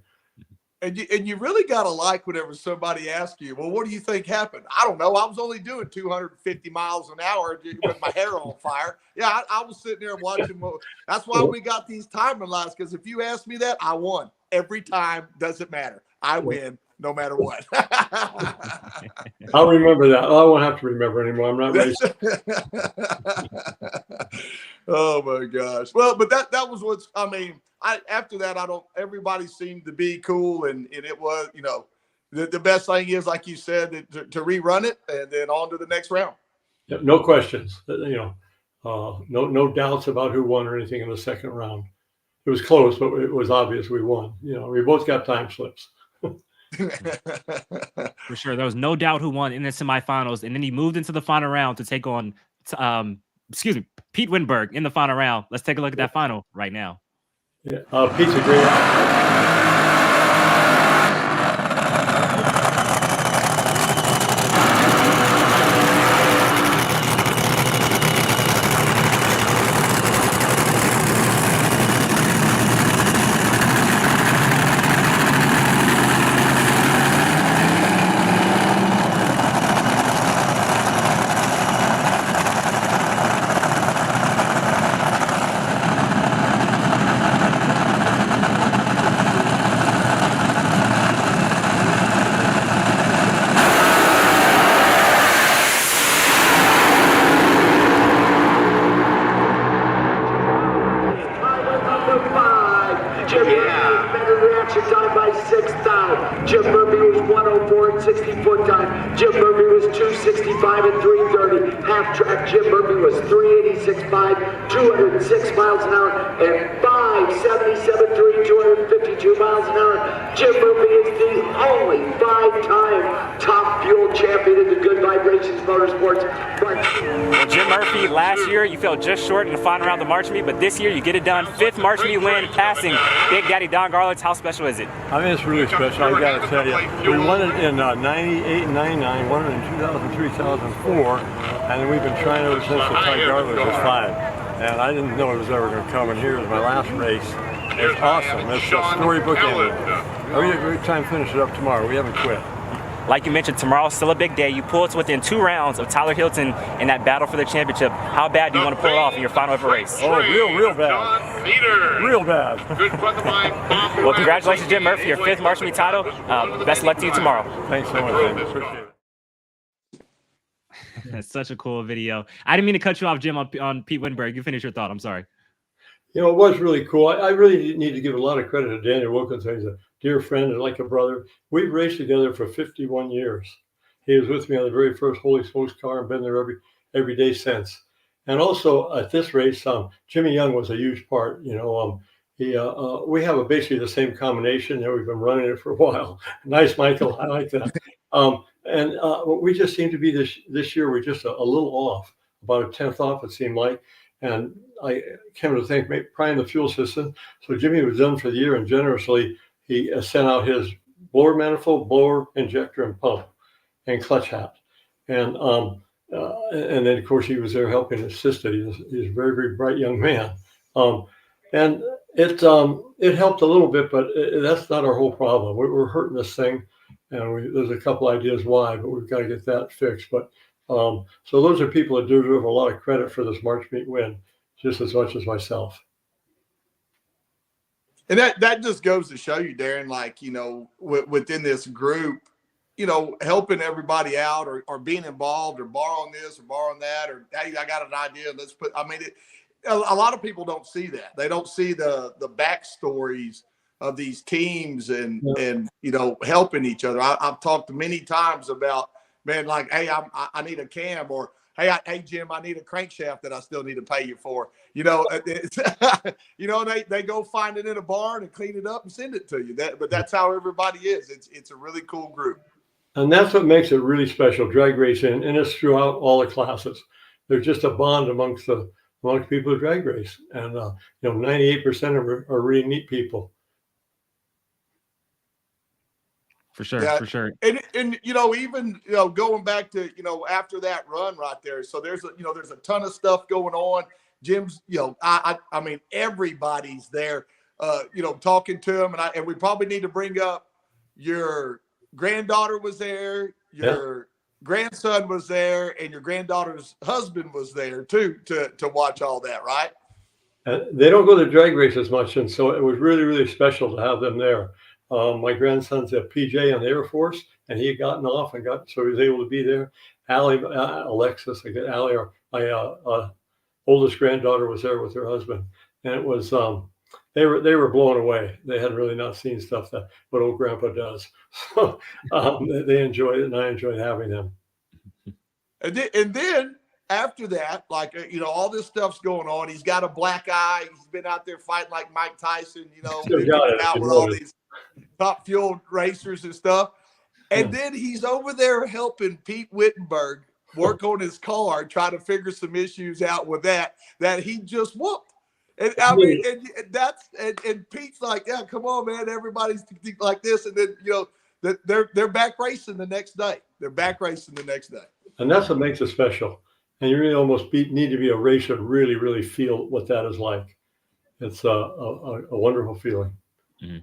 And you really got to like whenever somebody asks you, well, what do you think happened? I don't know. I was only doing 250 miles an hour with my hair on fire. Yeah, I was sitting there watching. That's why we got these timing lines, because if you ask me that, I won. Every time, doesn't matter. I win. No matter what. I'll remember that. I won't have to remember anymore. I'm not racing. Oh my gosh. Well, but that was what's. I mean, after that, everybody seemed to be cool, and it was, the best thing is, like you said, to rerun it and then on to the next round. Yeah, no questions. No doubts about who won or anything in the second round. It was close, but it was obvious we won. We both got time slips. For sure. There was no doubt who won in the semifinals. And then he moved into the final round to take on, Pete Winberg in the final round. Let's take a look at that final right now. Yeah, Pete's a great. Jim Murphy was 104 and 60 foot time. Jim Murphy was 265 and 330. Half track Jim Murphy was 386.5, 206 miles an hour, and 577.3, 252 miles an hour. Jim Murphy is the only 5-time top fuel champion in the Good Vibrations Motorsports. Well, Jim Murphy, last year you fell just short in the final round of the March meet, but this year you get it done. 5th March meet win, passing Big Daddy Don Garland. How special is it? I mean, it's really special. I got to tell you, we won it in 98 and 99, won it in 2003, 2004, and then we've been trying ever since the Ty Garland was 5. And I didn't know it was ever going to come, and here was my last race. It's awesome. It's a storybook ending. We're trying to finish it up tomorrow. We haven't quit. Like you mentioned, tomorrow's still a big day. You pulled to within 2 rounds of Tyler Hilton in that battle for the championship. How bad do you want to pull it off in your final ever race? Oh, real bad. Real bad. Well, congratulations, Jim Murphy, your 5th March meet title. Best of luck to you tomorrow. Thanks so much, man. Appreciate it. That's such a cool video. I didn't mean to cut you off, Jim, on Pete Wittenberg. You finish your thought. I'm sorry. You know, it was really cool. I really need to give a lot of credit to Daniel Wilkinson. He's a dear friend and like a brother. We've raced together for 51 years. He was with me on the very first Holy Smokes car and been there every day since. And also at this race, Jimmy Young was a huge part. You know, we have basically the same combination. You know, we've been running it for a while. Nice, Michael. I like that. And we just seem to be this year. We're just a little off, about a 10th off, it seemed like. And I came to think, probably in the fuel system. So Jimmy was done for the year, and generously he sent out his blower manifold, blower, injector, and pump, and clutch hat. And then of course he was there helping assist it. He's a very, very bright young man. And it helped a little bit, but that's not our whole problem. We're hurting this thing, and there's a couple ideas why, but we've got to get that fixed. But so those are people that deserve a lot of credit for this March meet win, just as much as myself. And that just goes to show you, Darren, like, you know, within this group, you know, helping everybody out or being involved or borrowing this or borrowing that, or, hey, I got an idea. A lot of people don't see that. They don't see the backstories of these teams and, you know, helping each other. I've talked many times about, man, like, hey, I need a cam, or hey, Jim, I need a crankshaft that I still need to pay you for. You know, you know, they go find it in a barn and clean it up and send it to you. But that's how everybody is. It's a really cool group. And that's what makes it really special, drag racing, and it's throughout all the classes. There's just a bond amongst people who drag race, and you know, 98% of them are really neat people. For sure, yeah. For sure. And you know, even, you know, going back to, you know, after that run right there, so there's a ton of stuff going on. Jim's, you know, I mean, everybody's there, you know, talking to him, and we probably need to bring up your granddaughter was there, your grandson was there, and your granddaughter's husband was there too to watch all that, right? They don't go to drag race as much, and so it was really, really special to have them there. My grandson's a PJ on the Air Force, and he had gotten off so he was able to be there. Alexis, Allie, my oldest granddaughter, was there with her husband, and it was they were blown away. They had really not seen stuff that what old Grandpa does, so they enjoyed it, and I enjoyed having them. And then after that, like, you know, all this stuff's going on. He's got a black eye. He's been out there fighting like Mike Tyson, you know, out with all these top fuel racers and stuff. And then he's over there helping Pete Wittenberg work on his car, trying to figure some issues out with that he just whooped. And I mean, and Pete's like, yeah, come on, man, everybody's like this. And then, you know, they're back racing the next day. And that's what makes it special. And you really almost need to be a racer to really, really feel what that is like. It's a wonderful feeling. Mm-hmm.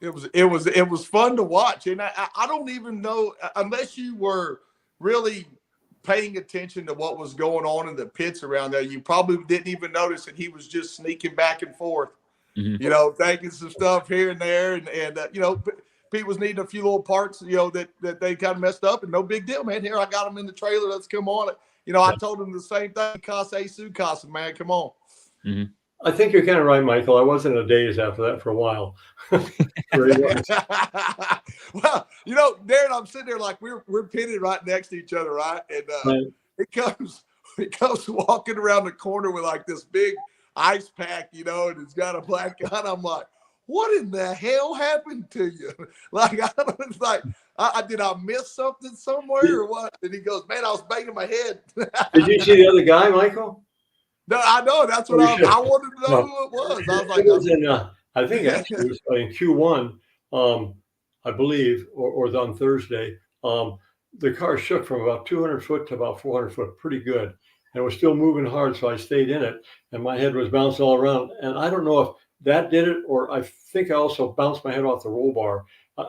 It was fun to watch, and I don't even know, unless you were really paying attention to what was going on in the pits around there, you probably didn't even notice that he was just sneaking back and forth, you know, taking some stuff here and there, and you know, Pete was needing a few little parts, you know, that they kind of messed up, and no big deal, man. Here, I got him in the trailer. Let's come on it. You know, I told him the same thing. Casa Sukasa, man, come on. I think you're kind of right, Michael. I was in a daze after that for a while. Really was. Well, Darren, I'm sitting there like we're pitted right next to each other, right? And Right. he comes walking around the corner with like this big ice pack, and he's got a black gun. I'm like, what in the hell happened to you? Like, it's like, did I miss something somewhere or what? And he goes, man, I was banging my head. Did you see the other guy, Michael? No, I know. That's what I wanted to know who it was. I was like, it was in, I think actually it was in Q1, I believe, or on Thursday. The car shook from about 200 foot to about 400 foot, pretty good. And it was still moving hard, so I stayed in it. And my head was bouncing all around. And I don't know if that did it, or I think I also bounced my head off the roll bar.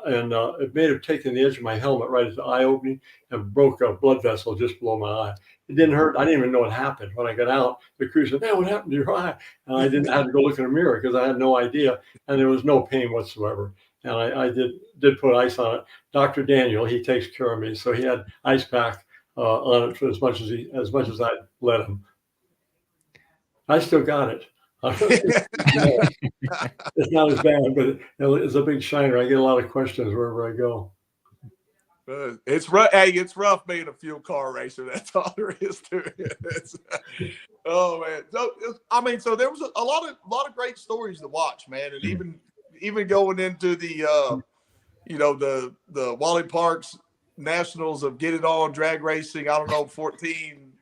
And it may have taken the edge of my helmet right at the eye opening and broke a blood vessel just below my eye. It didn't hurt. I didn't even know what happened. When I got out, the crew said, man, what happened to your eye? And I didn't have to go look in a mirror because I had no idea. And there was no pain whatsoever. And I did put ice on it. Dr. Daniel, he takes care of me. So he had ice pack on it for as much as I let him. I still got it. It's not as bad, but it's a big shiner. I get a lot of questions wherever I go. It's rough. Hey, it's rough being a fuel car racer. That's all there is to it. Oh man. So there was a lot of great stories to watch, man, and even going into the the Wally Parks Nationals of Get It On drag racing. I don't know, 14,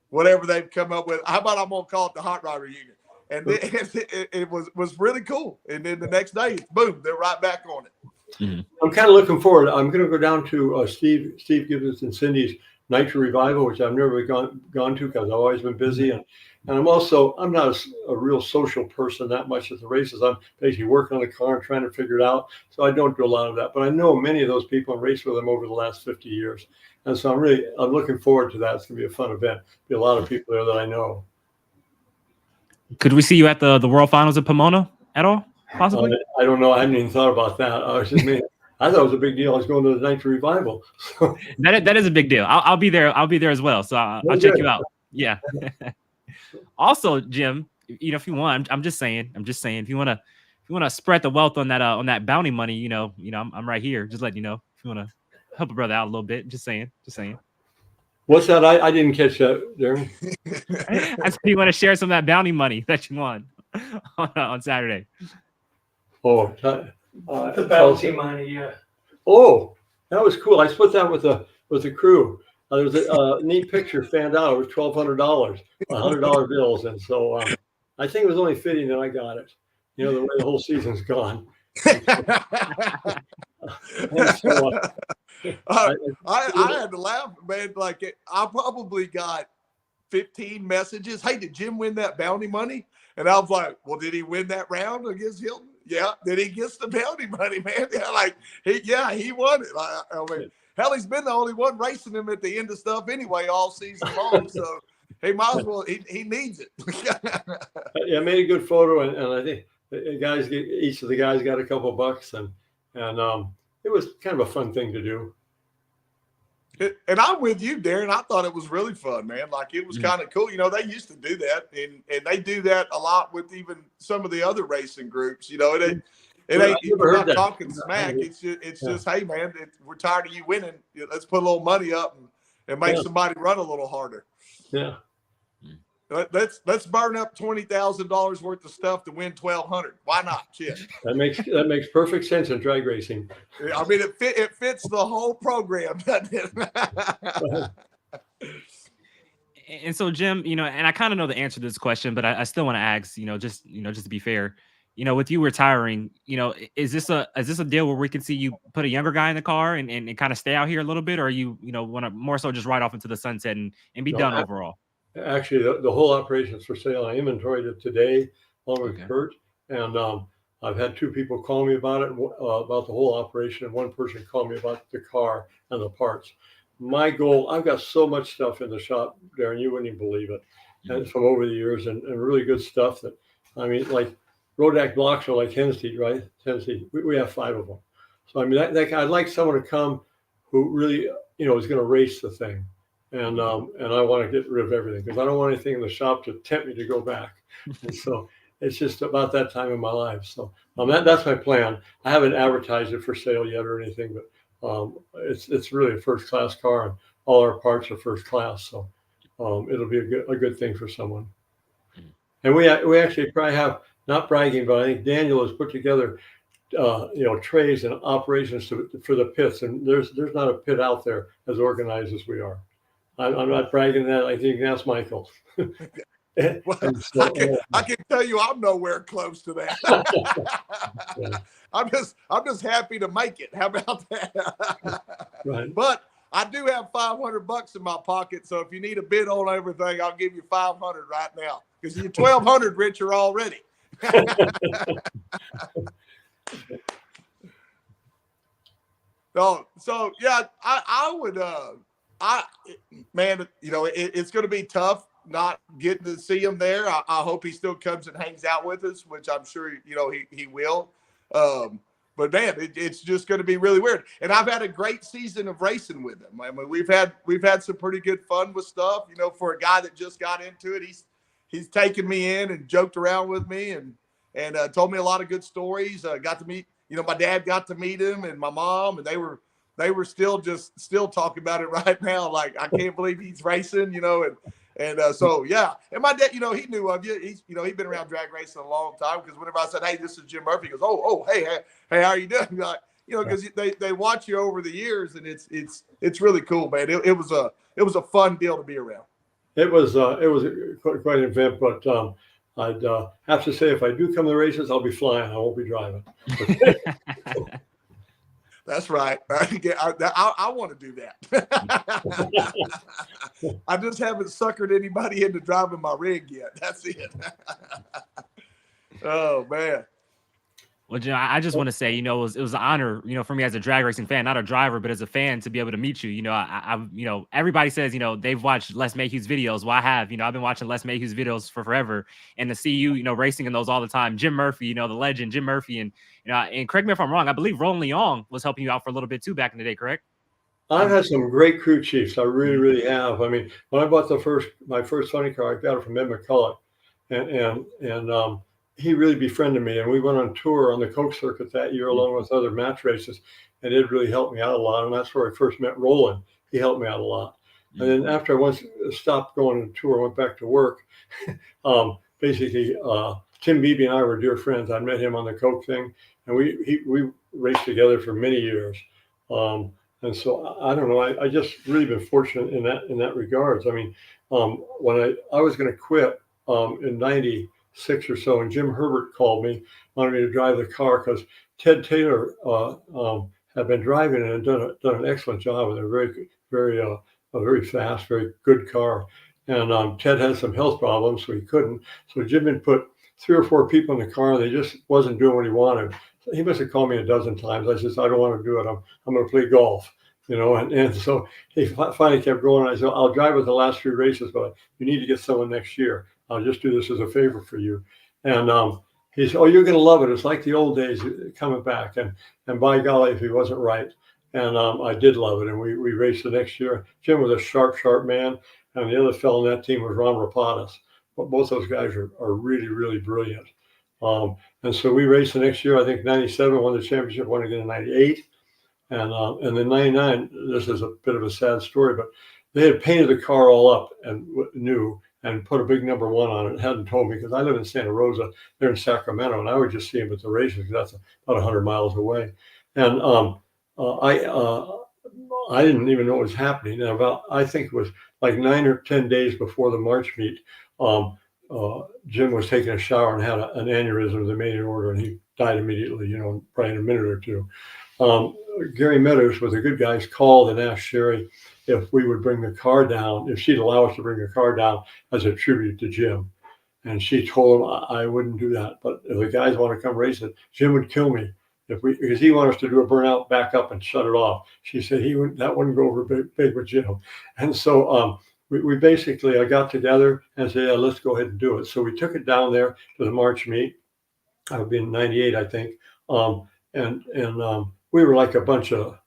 whatever they've come up with. How about I'm gonna call it the Hot Rod Reunion? And it was really cool. And then the next day, boom, they're right back on it. Mm-hmm. I'm kind of looking forward. I'm going to go down to Steve Gibbons and Cindy's Nitro Revival, which I've never gone to because I've always been busy. And I'm not a real social person that much at the races. I'm basically working on the car and trying to figure it out. So I don't do a lot of that. But I know many of those people and raced with them over the last 50 years. And so I'm looking forward to that. It's going to be a fun event. There'll be a lot of people there that I know. Could we see you at the World Finals at Pomona at all? Possibly. I don't know. I hadn't even thought about that. I thought it was a big deal. I was going to the Nitro Revival. So. That is a big deal. I'll be there. I'll be there as well. So I'll check you out. Yeah. Also, Jim, if you want, I'm just saying, if you want to spread the wealth on that bounty money, I'm right here. Just letting you know if you want to help a brother out a little bit. Just saying. What's that? I didn't catch that, Darren. I said you want to share some of that bounty money that you won on Saturday. Oh, the bounty money, yeah. Oh, that was cool. I split that with the crew. There was a neat picture fanned out. It was $1,200, $100 bills, and so I think it was only fitting that I got it. The way the whole season's gone. I had to laugh, man. Like I probably got 15 messages. Hey, did Jim win that bounty money? And I was like, well, did he win that round against Hilton? Yeah. Did he get the bounty money, man? Yeah, he won it. I mean, hell, he's been the only one racing him at the end of stuff anyway all season long. So he might as well. He needs it. Yeah, I made a good photo, and I think each of the guys got a couple bucks, and it was kind of a fun thing to do. And I'm with you, Darren. I thought it was really fun, man. Like it was kind of cool. They used to do that, and they do that a lot with even some of the other racing groups. It ain't we're not talking smack. It's just hey, man, we're tired of you winning. Let's put a little money up and make somebody run a little harder. Yeah. Let's burn up $20,000 worth of stuff to win $1,200. Why not? Shit. That makes perfect sense in drag racing. I mean, it fits the whole program, doesn't it? And so, Jim, and I kind of know the answer to this question, but I still want to ask, just to be fair, with you retiring, is this a deal where we can see you put a younger guy in the car and kind of stay out here a little bit, or you want to more so just ride off into the sunset and be done overall? Actually, the whole operation is for sale. I inventoried it today along with Kurt, and I've had two people call me about it, about the whole operation, and one person called me about the car and the parts. My goal, I've got so much stuff in the shop, Darren, you wouldn't even believe it, and from over the years, and really good stuff that, I mean, like Rodak blocks are like hen's teeth, right? Hen's teeth. We have 5 of them. So, I mean, I'd like someone to come who really, is going to race the thing. And I want to get rid of everything because I don't want anything in the shop to tempt me to go back. And so it's just about that time in my life. So that's my plan. I haven't advertised it for sale yet or anything, but it's really a first class car, and all our parts are first class. So it'll be a good thing for someone. And we actually probably have, not bragging, but I think Daniel has put together trays and operations for the pits, and there's not a pit out there as organized as we are. I'm not bragging that. I think you can ask Michael. Well, So, I can tell you I'm nowhere close to that. I'm just happy to make it. How about that? Right. But I do have $500 in my pocket, so if you need a bid on everything, I'll give you $500 right now, because you're $1,200 richer already. So yeah, I would man, it's going to be tough not getting to see him there. I hope he still comes and hangs out with us, which I'm sure he will. But man, it's just going to be really weird. And I've had a great season of racing with him. I mean, we've had some pretty good fun with stuff. For a guy that just got into it, he's taken me in and joked around with me and told me a lot of good stories. Got to meet, my dad got to meet him, and my mom, and they were still talking about it right now. Like, I can't believe he's racing, and so yeah. And my dad, he knew of you. He's he'd been around drag racing a long time, because whenever I said, "Hey, this is Jim Murphy," he goes, "Oh, hey, how are you doing?" Like, because they watch you over the years, and it's really cool, man. It was a fun deal to be around. It was quite an event, but I'd have to say, if I do come to the races, I'll be flying. I won't be driving. That's right. I want to do that. I just haven't suckered anybody into driving my rig yet. That's it. Oh, man. Well, Jim, I just want to say, it was an honor, for me as a drag racing fan, not a driver, but as a fan, to be able to meet you. I everybody says, they've watched Les Mayhew's videos. Well, I have, I've been watching Les Mayhew's videos for forever, and to see you, racing in those all the time. Jim Murphy, the legend, Jim Murphy, and and correct me if I'm wrong, I believe Roland Leong was helping you out for a little bit too back in the day, correct? I've had some great crew chiefs. I really, really have. I mean, when I bought my first funny car, I got it from Ed McCulloch, and he really befriended me, and we went on tour on the Coke circuit that year along with other match races, and it really helped me out a lot. And that's where I first met Roland. He helped me out a lot. And then after I once stopped going on tour, went back to work. Basically, Tim Beebe and I were dear friends. I met him on the Coke thing, and we raced together for many years. And so I don't know. I just really been fortunate in that regards. I mean, when I was going to quit in '96 or so, and Jim Herbert called me, wanted me to drive the car, because Ted Taylor had been driving it and done an excellent job with it. Very fast, very good car. And Ted had some health problems, so he couldn't. So Jim had put 3 or 4 people in the car, and they just wasn't doing what he wanted. So he must have called me a dozen times. I said, "I don't want to do it. I'm going to play golf." And so he finally kept going. I said, "I'll drive with the last 3 races, but you need to get someone next year. I'll just do this as a favor for you." And he said, "Oh, you're going to love it. It's like the old days coming back." And by golly, if he wasn't right. And I did love it. And we raced the next year. Jim was a sharp man. And the other fellow in that team was Ron Rapadas. But both those guys are really, really brilliant. And so we raced the next year. I think '97 won the championship, won again in '98. And then '99, this is a bit of a sad story, but they had painted the car all up and new and put a big number 1 on it. Hadn't told me, because I live in Santa Rosa, they're in Sacramento, and I would just see them at the races, because that's about 100 miles away. And I didn't even know what was happening. And I think it was like 9 or 10 days before the March meet, Jim was taking a shower and had an aneurysm of the main aorta, and he died immediately, probably in a minute or two. Gary Meadows, with the good guys, called and asked Sherry if we would bring the car down, if she'd allow us to bring the car down as a tribute to Jim. And she told him, "I wouldn't do that. But if the guys want to come race it, Jim would kill me because he wanted us to do a burnout, back up, and shut it off." She said that wouldn't go over big with Jim. And so we basically got together and said, "Yeah, let's go ahead and do it." So we took it down there to the March meet. I would be in '98, I think. And we were like a bunch of,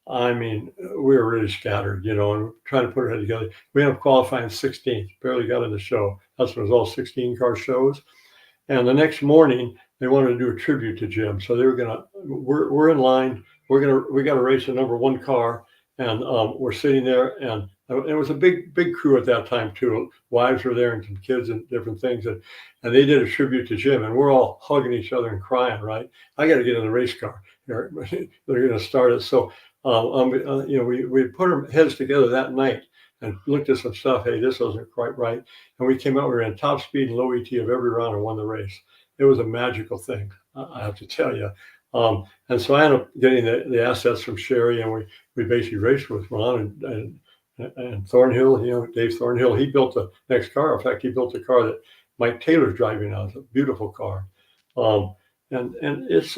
we were really scattered, and trying to put our head together. We ended up qualifying 16th, barely got in the show. That's when it was all 16 car shows. And the next morning, they wanted to do a tribute to Jim. So they were gonna, we're in line. We got to race the number one car, and we're sitting there, and it was a big crew at that time too. Wives were there and some kids and different things, and they did a tribute to Jim, and we're all hugging each other and crying. Right? I got to get in the race car. They're going to start it. So we put our heads together that night and looked at some stuff. Hey, this wasn't quite right, and we came out. We ran top speed and low ET of every round and won the race. It was a magical thing, I have to tell you. And so I ended up getting the assets from Sherry, and we basically raced with Ron and Thornhill. Dave Thornhill. He built the next car. In fact, he built the car that Mike Taylor's driving now. It's a beautiful car, and it's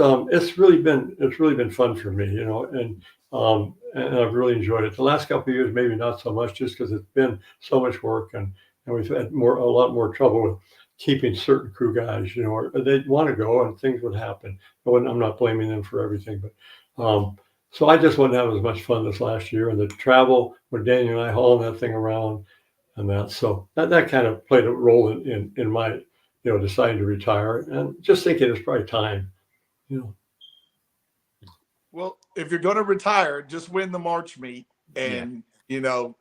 really been fun for me, and I've really enjoyed it. The last couple of years, maybe not so much, just because it's been so much work, and we've had a lot more trouble with keeping certain crew guys, or they'd want to go and things would happen. I'm not blaming them for everything, but so I just wouldn't have as much fun this last year, and the travel with Daniel and I hauling that thing around and that. So that kind of played a role in my, deciding to retire and just thinking it's probably time, Well, if you're going to retire, just win the March meet and,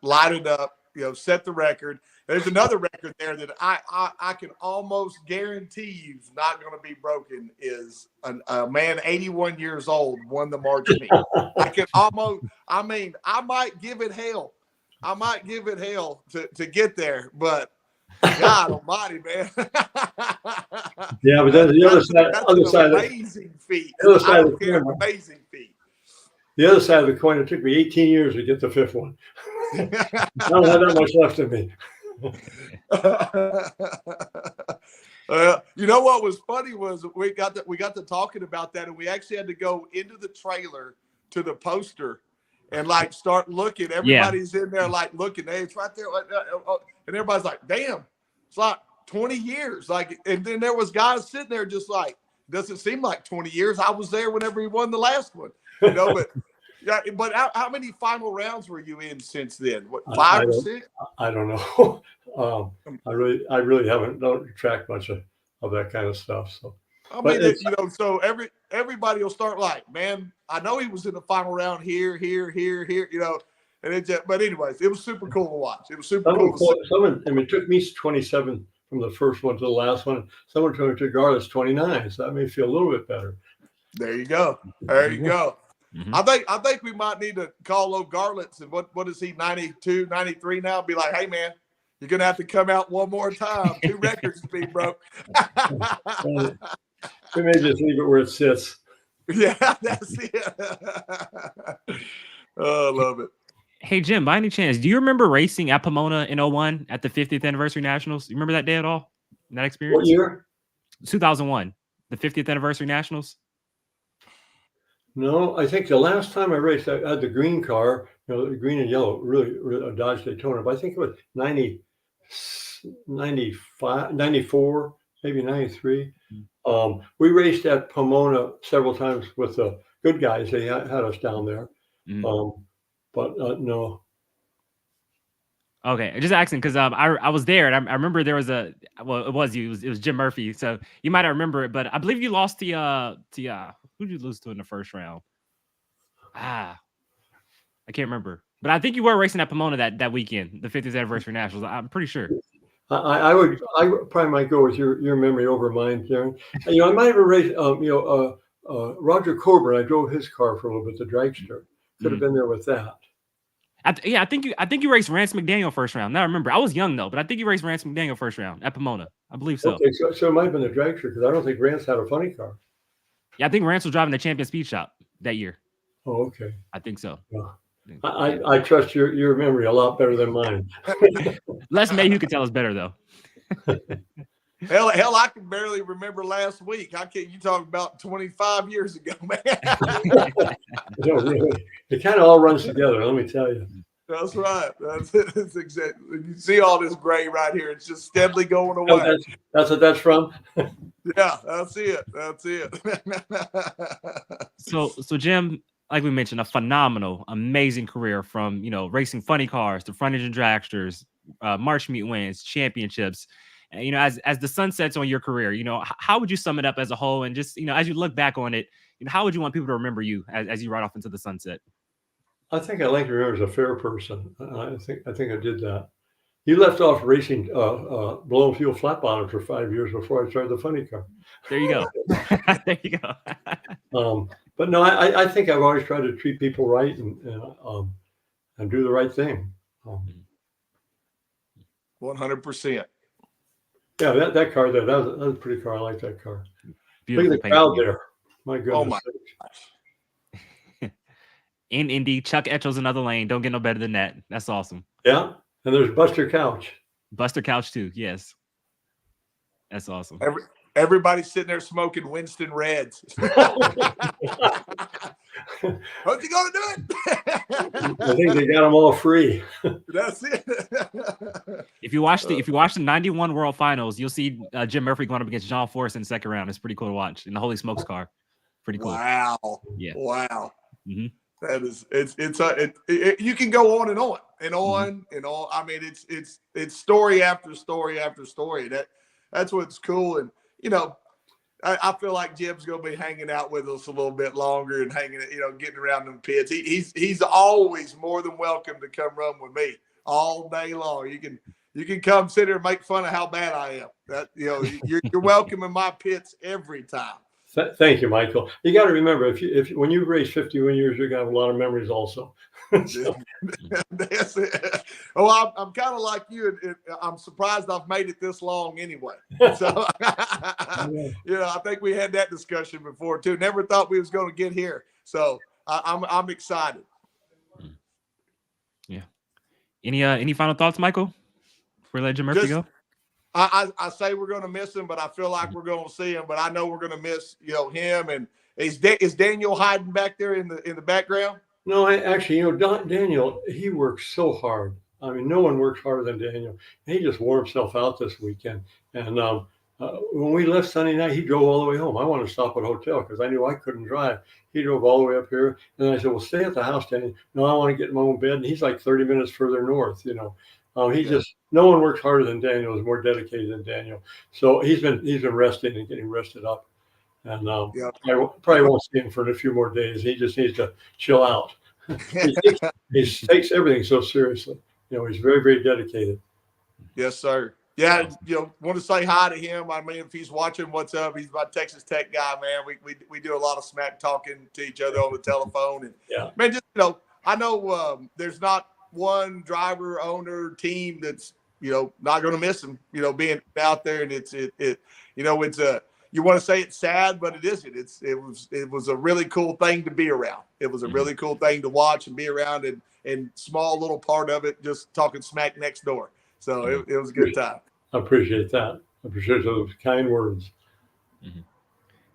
light it up, set the record. There's another record there that I can almost guarantee you is not going to be broken. Is a man 81 years old won the March meet. I might give it hell. To get there, but God Almighty, man. Yeah, but then the other side, amazing feat. Amazing feat. The other side of the coin, it took me 18 years to get the fifth one. I don't have that much left in me. What was funny was we got to talking about that, and we actually had to go into the trailer to the poster and start looking. Everybody's in there looking. Hey, it's right there, and everybody's like, "Damn, it's like 20 years." And then there was guys sitting there just doesn't seem like 20 years. I was there whenever he won the last one, But yeah, but how many final rounds were you in since then? What, 5 or 6? I don't know. I really don't track much of that kind of stuff. So so everybody will start man, I know he was in the final round here, and but anyways, it was super cool to watch. It was super cool. It took me 27 from the first one to the last one. Someone told me to Garland's 29, so that made me feel a little bit better. There you go. Mm-hmm. I think we might need to call old Garlitz, and what is he, 92, 93 now? Be like, hey man, you're gonna have to come out one more time. 2 records to be broke. We may just leave it where it sits. Yeah, that's it. Oh, I love it. Hey Jim, by any chance, do you remember racing at Pomona in 01 at the 50th anniversary nationals? You remember that day at all? That experience? What year? 2001, the 50th anniversary nationals. No, I think the last time I raced, I had the green car, the green and yellow, really a Dodge Daytona. But I think it was 95, 94, maybe 93. We raced at Pomona several times with the good guys. They had us down there. But no. Okay, just asking because I was there and I remember there was it was Jim Murphy, so you might not remember it, but I believe you lost who did you lose to in the first round? I can't remember, but I think you were racing at Pomona that weekend, the 50th anniversary nationals. I'm pretty sure. I probably might go with your memory over mine, Darren. I might have raced Roger Coburn. I drove his car for a little bit, the dragster. Could have been there with that. I think you raced Rance McDaniel first round. Now I remember, I was young though, but I think you raced Rance McDaniel first round at Pomona. I believe so. Okay, so it might have been the dragster because I don't think Rance had a funny car. Yeah, I think Rance was driving the Champion Speed Shop that year. Oh, okay. I think so. Yeah. I trust your memory a lot better than mine. Les Mayhew could tell us better though. Hell, I can barely remember last week. You talk about 25 years ago, man. No, really. It kind of all runs together, let me tell you. That's right. That's exactly. You see all this gray right here. It's just steadily going away. Oh, that's what that's from? Yeah, that's it. So Jim, like we mentioned, a phenomenal, amazing career from, racing funny cars to front engine dragsters, March meet wins, championships. And, as the sun sets on your career, how would you sum it up as a whole? And just, as you look back on it, how would you want people to remember you as you ride off into the sunset? I think I like to remember as a fair person. I think I did that. You left off racing blown fuel flat bottom for 5 years before I started the funny car. There you go. There you go. But no, I think I've always tried to treat people right and do the right thing. 100%. Yeah, that car there, that was a pretty car. I like that car. Beautiful. Look at the crowd there. My goodness. Oh my gosh. In Indy, Chuck Etchell's another lane. Don't get no better than that. That's awesome. Yeah. And there's Buster Couch. Buster Couch too. Yes. That's awesome. Everybody's sitting there smoking Winston Reds. What's he gonna do it? I think they got them all free. That's it. If you watch the 91 World Finals, you'll see Jim Murphy going up against John Forrest in the second round. It's pretty cool to watch in the Holy Smokes car. Pretty cool. Wow. Yeah. Wow. Mm-hmm. That is you can go on and on and on and on. I mean, it's story after story after story. That's what's cool. And I feel like Jim's gonna be hanging out with us a little bit longer and getting around them pits. He's always more than welcome to come run with me all day long. You can come sit here and make fun of how bad I am. That you're welcome in my pits every time. Thank you, Michael. You got to remember, if when you race 51 years, you're gonna have a lot of memories also. That's it. Oh, I'm kind of like you. I'm surprised I've made it this long anyway. So, I think we had that discussion before too. Never thought we was going to get here. So I'm excited. Yeah. Any final thoughts, Michael? Before we let Jim Murphy go. I say we're going to miss him, but I feel like we're going to see him. But I know we're going to miss him. And is Daniel hiding back there in the background? No, actually, Daniel, he works so hard. I mean, no one works harder than Daniel. He just wore himself out this weekend. And when we left Sunday night, he drove all the way home. I wanted to stop at a hotel because I knew I couldn't drive. He drove all the way up here. And then I said, well, stay at the house, Daniel. No, I want to get in my own bed. And he's like 30 minutes further north, no one works harder than Daniel, is more dedicated than Daniel. So he's been resting and getting rested up. And I probably won't see him for a few more days. He just needs to chill out. He takes everything so seriously. He's very, very dedicated. Yes, sir. Yeah, want to say hi to him. I mean, if he's watching, what's up? He's my Texas Tech guy, man. We do a lot of smack talking to each other on the telephone. And man, just I know there's not one driver, owner, team that's not going to miss him. Being out there, and it's you want to say it's sad, but it isn't. It was a really cool thing to be around. It was a really cool thing to watch and be around, and small little part of it, just talking smack next door. So it was a good time. I appreciate that. I appreciate those kind words. Mm-hmm.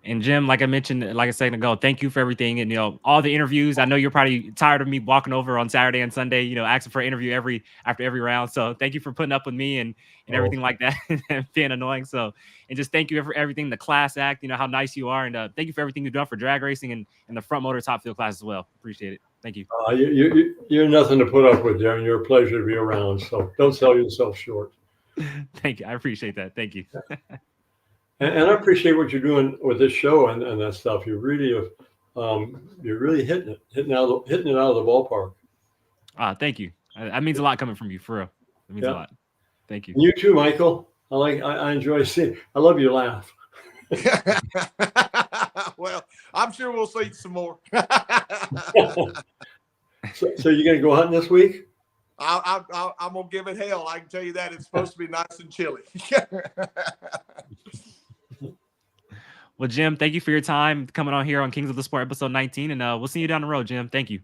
And Jim, like I mentioned, like a second ago, thank you for everything. And, all the interviews. I know you're probably tired of me walking over on Saturday and Sunday, asking for an interview after every round. So thank you for putting up with me and everything like that and being annoying. So, and just thank you for everything, the class act, how nice you are. And thank you for everything you've done for drag racing and the front motor top field class as well. Appreciate it. Thank you. You're nothing to put up with, Darren. You're a pleasure to be around. So don't sell yourself short. Thank you. I appreciate that. Thank you. And I appreciate what you're doing with this show and that stuff. You really you're really hitting it out of the ballpark. Thank you. That means a lot coming from you, for real. It means a lot. Thank you. And you too, Michael. I enjoy seeing. I love your laugh. Well, I'm sure we'll see some more. So you're gonna go hunting this week? I'm gonna give it hell. I can tell you that. It's supposed to be nice and chilly. Well, Jim, thank you for your time coming on here on Kings of the Sport episode 19, and we'll see you down the road, Jim. Thank you.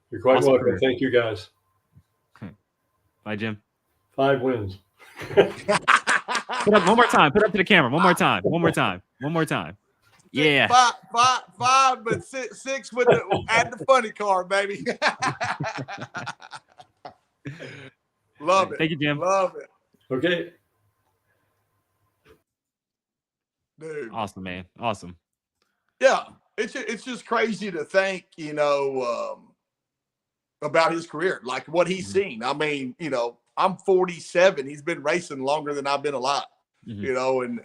You're quite welcome. Thank you, guys. Bye, Jim. 5 wins. Put up one more time. Put up to the camera. One more time. One more time. One more time. Yeah. Five, but six with add the funny car, baby. Love it. Thank you, Jim. Love it. Okay. Dude. Awesome, man. Awesome. Yeah. It's just crazy to think, about his career, like what he's seen. I mean, I'm 47. He's been racing longer than I've been alive. you know, and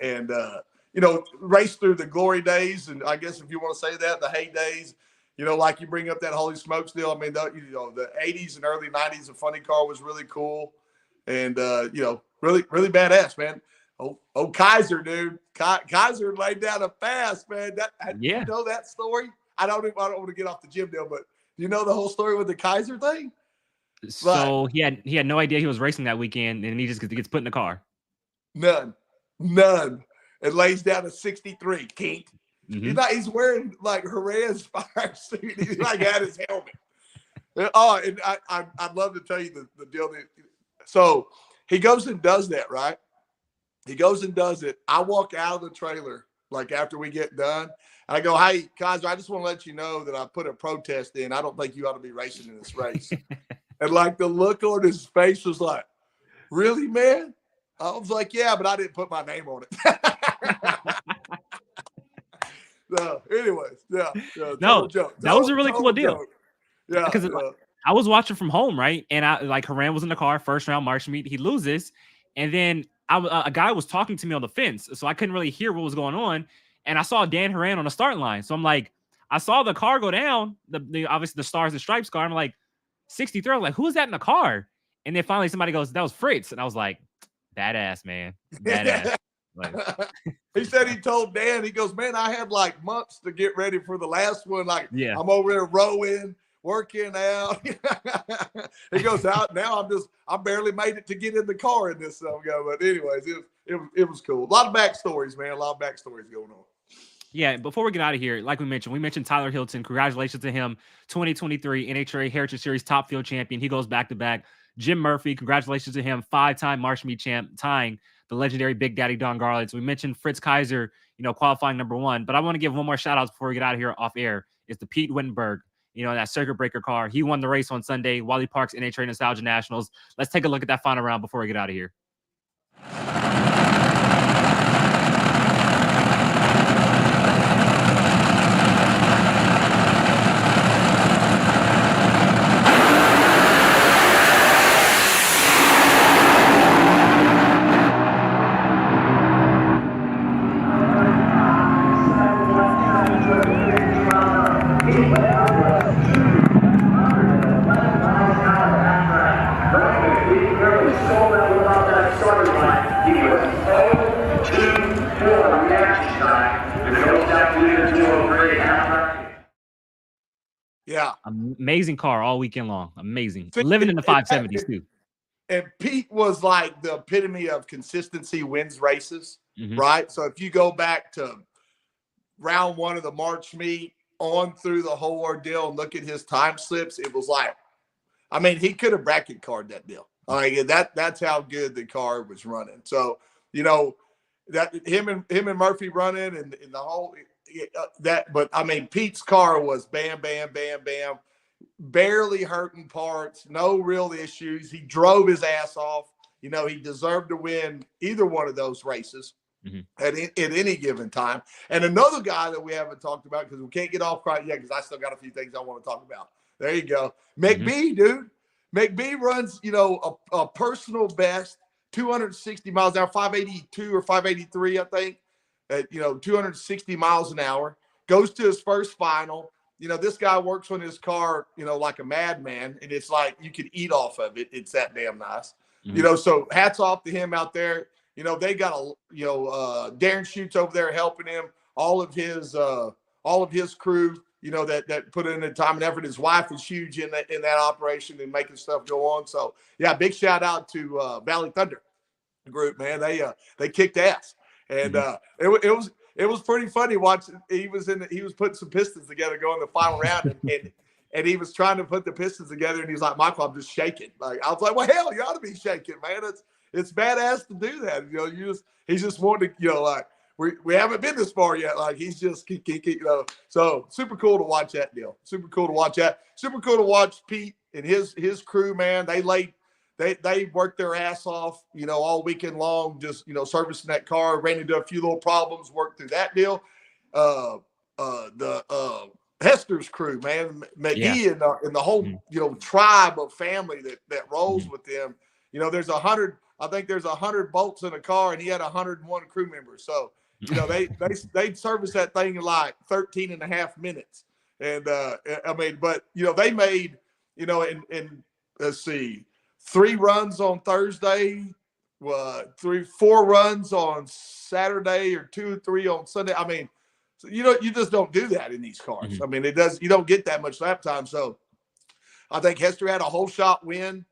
you know, race through the glory days, and I guess if you want to say that, the heydays. You know, like you bring up that Holy Smokes deal. I mean, you know, the 80s and early 90s, the funny car was really cool. And, you know, really, really badass, man. Oh, Kaiser, dude. Kaiser laid down a fast, man. Yeah. You know that story? I don't want to get off the gym deal, but do you know the whole story with the Kaiser thing? So he had no idea he was racing that weekend, and he just gets put in the car. None. It lays down a 63. Kink. He's wearing like Jerez fire suit. He's like had his helmet. Oh, and I'd love to tell you the deal. So he goes and does that, right? He goes and does it. I walk out of the trailer like after we get done. And I go, hey, Kaiser, I just want to let you know that I put a protest in. I don't think you ought to be racing in this race. And like the look on his face was like, really, man? I was like, yeah, but I didn't put my name on it. So, anyways, yeah. No, joke. that was a really cool deal. Joke. Yeah, because I was watching from home, right? And Haran was in the car, first round March meet. He loses, and then a guy was talking to me on the fence, so I couldn't really hear what was going on. And I saw Dan Haran on the starting line, so I'm like, I saw the car go down, the obviously the Stars and Stripes car. I'm like, 63. I was like, who is that in the car? And then finally somebody goes, that was Fritz, and I was like, badass, man, badass. Like, he said he told Dan, he goes, man, I had like months to get ready for the last one. Like, yeah, I'm over there rowing, working out. He goes out now. I barely made it to get in the car in this go. But anyways, it was cool. A lot of backstories, man. A lot of backstories going on. Yeah, before we get out of here, like we mentioned Tyler Hilton. Congratulations to him, 2023 NHRA Heritage Series top field champion. He goes back to back. Jim Murphy, congratulations to him, 5-time March Meet champ, tying the legendary Big Daddy Don Garland. So we mentioned Fritz Kaiser, qualifying number 1, but I want to give one more shout out before we get out of here off air. It's the Pete Wittenberg, that circuit breaker car. He won the race on Sunday, Wally Park's NHRA Nostalgia Nationals. Let's take a look at that final round before we get out of here. Yeah. Amazing car all weekend long. Amazing. Living in the 570s too. And Pete was like the epitome of consistency wins races, right? So if you go back to round 1 of the March meet on through the whole ordeal and look at his time slips, it was like, I mean, he could have bracket card that deal. Like that's how good the car was running. So, that him and Murphy running and the whole but I mean, Pete's car was bam, bam, bam, bam, barely hurting parts, no real issues. He drove his ass off. He deserved to win either one of those races at any given time. And another guy that we haven't talked about because we can't get off quite yet because I still got a few things I want to talk about. There you go. McBee, dude. McBee runs, a personal best, 260 miles an hour, 582 or 583, I think, at, 260 miles an hour, goes to his first final. This guy works on his car, like a madman, and it's like you could eat off of it. It's that damn nice. So hats off to him out there. They got Darren Schutz over there helping him, all of his crew, that put in the time and effort. His wife is huge in that operation and making stuff go on. So yeah, big shout out to Valley Thunder group, man. They kicked ass, and it was pretty funny watching. He was putting some pistons together going the final round, and he was trying to put the pistons together, and he was like, Michael, I'm just shaking. Like I was like, well, hell, you ought to be shaking, man. It's badass to do that. He's just wanting to, like. We haven't been this far yet. Like he's just, so super cool to watch that deal. Super cool to watch that. Super cool to watch Pete and his crew, man. They worked their ass off, all weekend long, just, servicing that car, ran into a few little problems, worked through that deal. The Hester's crew, man, McGee and the whole, tribe of family that rolls with them. There's I think there's 100 bolts in a car, and he had 101 crew members. So, they serviced that thing in like 13 and a half minutes. And but they made, in let's see, 3 runs on Thursday, 4 runs on Saturday, or 2 or 3 on Sunday. I mean, so, you just don't do that in these cars. Mm-hmm. I mean, you don't get that much lap time. So I think Hester had a whole shot win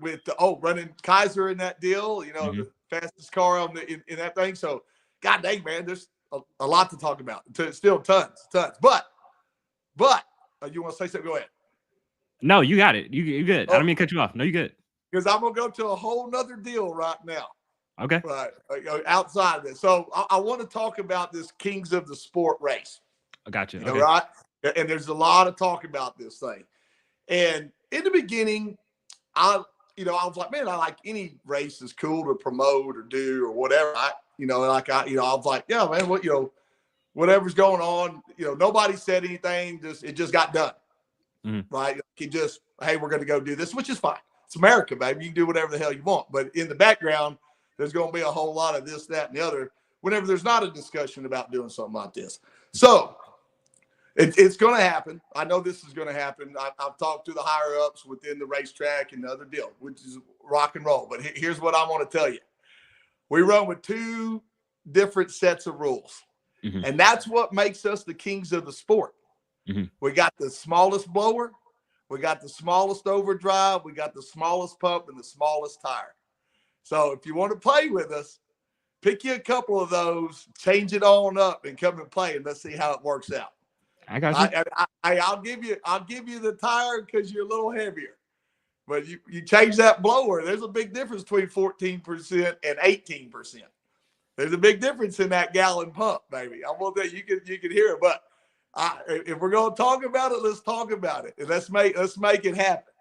with running Kaiser in that deal, Mm-hmm. the fastest car in that thing. So, God dang, man, there's a lot to talk about. Still tons. But you want to say something? Go ahead. No, you got it. You good. I don't mean to cut you off. No, you good. Because I'm going to go to a whole nother deal right now. Okay. Right. Outside of this. So I want to talk about this Kings of the Sport race. I got you. Okay. Right? And there's a lot of talk about this thing. And in the beginning, I was like, man, I like any race is cool to promote or do or whatever. I was like, yeah, man, whatever's going on, nobody said anything. It just got done. Mm-hmm. Right. Hey, we're going to go do this, which is fine. It's America, baby. You can do whatever the hell you want. But in the background, there's going to be a whole lot of this, that, and the other whenever there's not a discussion about doing something like this. So it's going to happen. I know this is going to happen. I've talked to the higher ups within the racetrack and the other deal, which is rock and roll. But here's what I want to tell you. We run with 2 different sets of rules. Mm-hmm. And that's what makes us the kings of the sport. Mm-hmm. We got the smallest blower. We got the smallest overdrive. We got the smallest pump and the smallest tire. So if you want to play with us, pick you a couple of those, change it on up, and come and play, and let's see how it works out. I got you. I'll give you the tire because you're a little heavier. But you change that blower, there's a big difference between 14% and 18%. There's a big difference in that gallon pump, baby. I want that you can hear it. But if we're gonna talk about it, let's talk about it, and let's make it happen.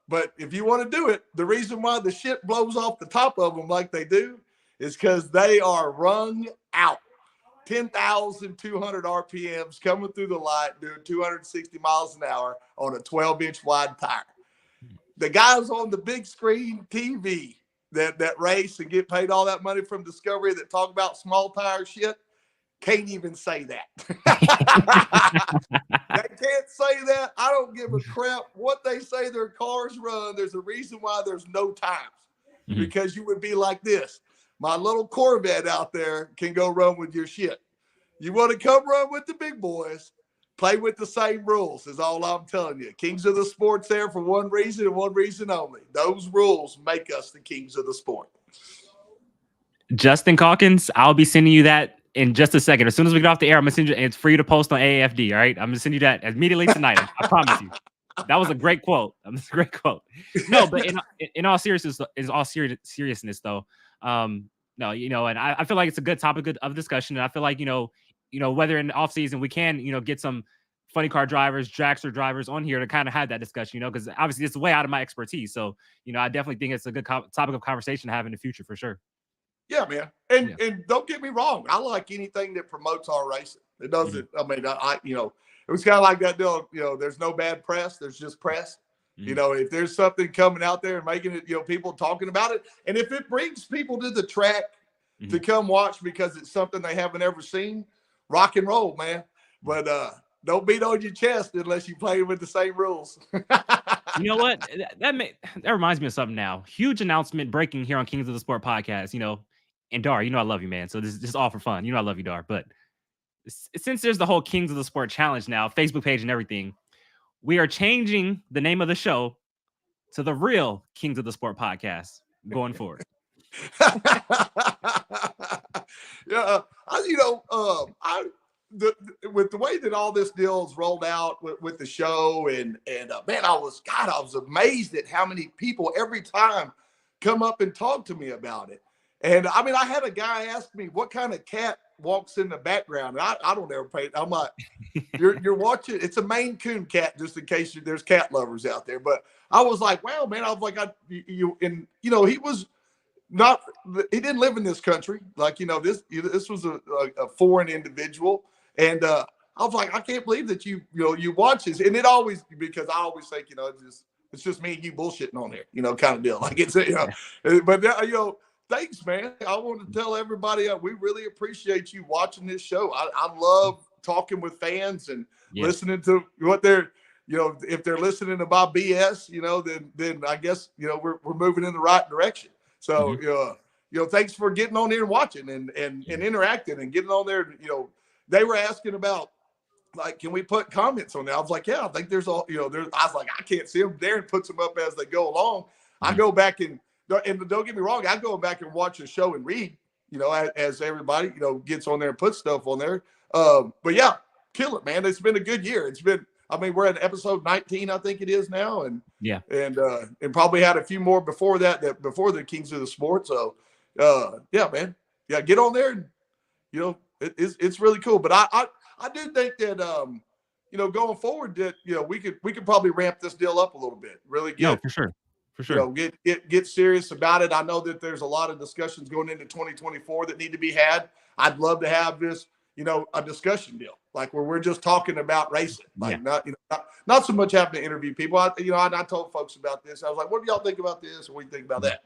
But if you want to do it, the reason why the shit blows off the top of them like they do is because they are wrung out. 10,200 RPMs coming through the light, doing 260 miles an hour on a 12-inch wide tire. The guys on the big screen TV that race and get paid all that money from Discovery that talk about small tire shit can't even say that. They can't say that. I don't give a crap what they say their cars run. There's a reason why there's no times. Mm-hmm. Because you would be like this. My little Corvette out there can go run with your shit. You want to come run with the big boys, play with the same rules is all I'm telling you. Kings of the Sport's there for one reason and one reason only. Those rules make us the kings of the sport. Justin Calkins, I'll be sending you that in just a second. As soon as we get off the air, I'm going to send you, and it's for you to post on AAFD, all right? I'm going to send you that immediately tonight. I promise you. That was a great quote. That's a great quote. No, but in all seriousness, seriousness though, no, and I feel like it's a good topic of discussion. And I feel like, whether in the off season we can, get some funny car drivers, dragster drivers on here to kind of have that discussion, because obviously it's way out of my expertise. So, I definitely think it's a good topic of conversation to have in the future for sure. Yeah, man. And don't get me wrong. I like anything that promotes our racing. It doesn't, mm-hmm. It was kind of like that deal, there's no bad press. There's just press. Mm-hmm. If there's something coming out there and making it, people talking about it. And if it brings people to the track mm-hmm. to come watch because it's something they haven't ever seen, rock and roll, man. But don't beat on your chest unless you play with the same rules. You know what? That reminds me of something now. Huge announcement breaking here on Kings of the Sport podcast, and Dar, I love you, man. So this is just all for fun. I love you, Dar. But since there's the whole Kings of the Sport challenge now, Facebook page and everything, we are changing the name of the show to the real Kings of the Sport podcast going forward. Yeah, with the way that all this deal is rolled out with the show, and man, I was amazed at how many people every time come up and talk to me about it. And I had a guy ask me what kind of cat walks in the background. And I don't ever pay. I'm like, you're watching. It's a Maine Coon cat, just in case there's cat lovers out there. But I was like, wow, man. I was like, he was not. He didn't live in this country. Like, this was a foreign individual. And I was like, I can't believe that you watch this. And it always, because I always think, It's just me and you bullshitting on there, kind of deal. Like it's, but thanks, man. I want to tell everybody we really appreciate you watching this show. I love talking with fans and listening to what they're, if they're listening to my BS, then I guess, we're moving in the right direction. So, thanks for getting on here and watching and interacting and getting on there. They were asking about, like, can we put comments on there? I was like, yeah, I think there's all, I was like, I can't see them. Darren puts them up as they go along. I go back and don't get me wrong, I go back and watch the show and read, as everybody, gets on there and puts stuff on there. But yeah, kill it, man. It's been a good year. We're at episode 19, I think it is now. And probably had a few more before that before the Kings of the Sport. So yeah, man. Yeah, get on there and, it's really cool. But I do think that, going forward that, we could probably ramp this deal up a little bit, really get. No, for sure. Get serious about it. I know that there's a lot of discussions going into 2024 that need to be had. I'd love to have this, a discussion deal, like where we're just talking about racing, like not so much having to interview people. I told folks about this. I was like, what do y'all think about this? And what do you think about that?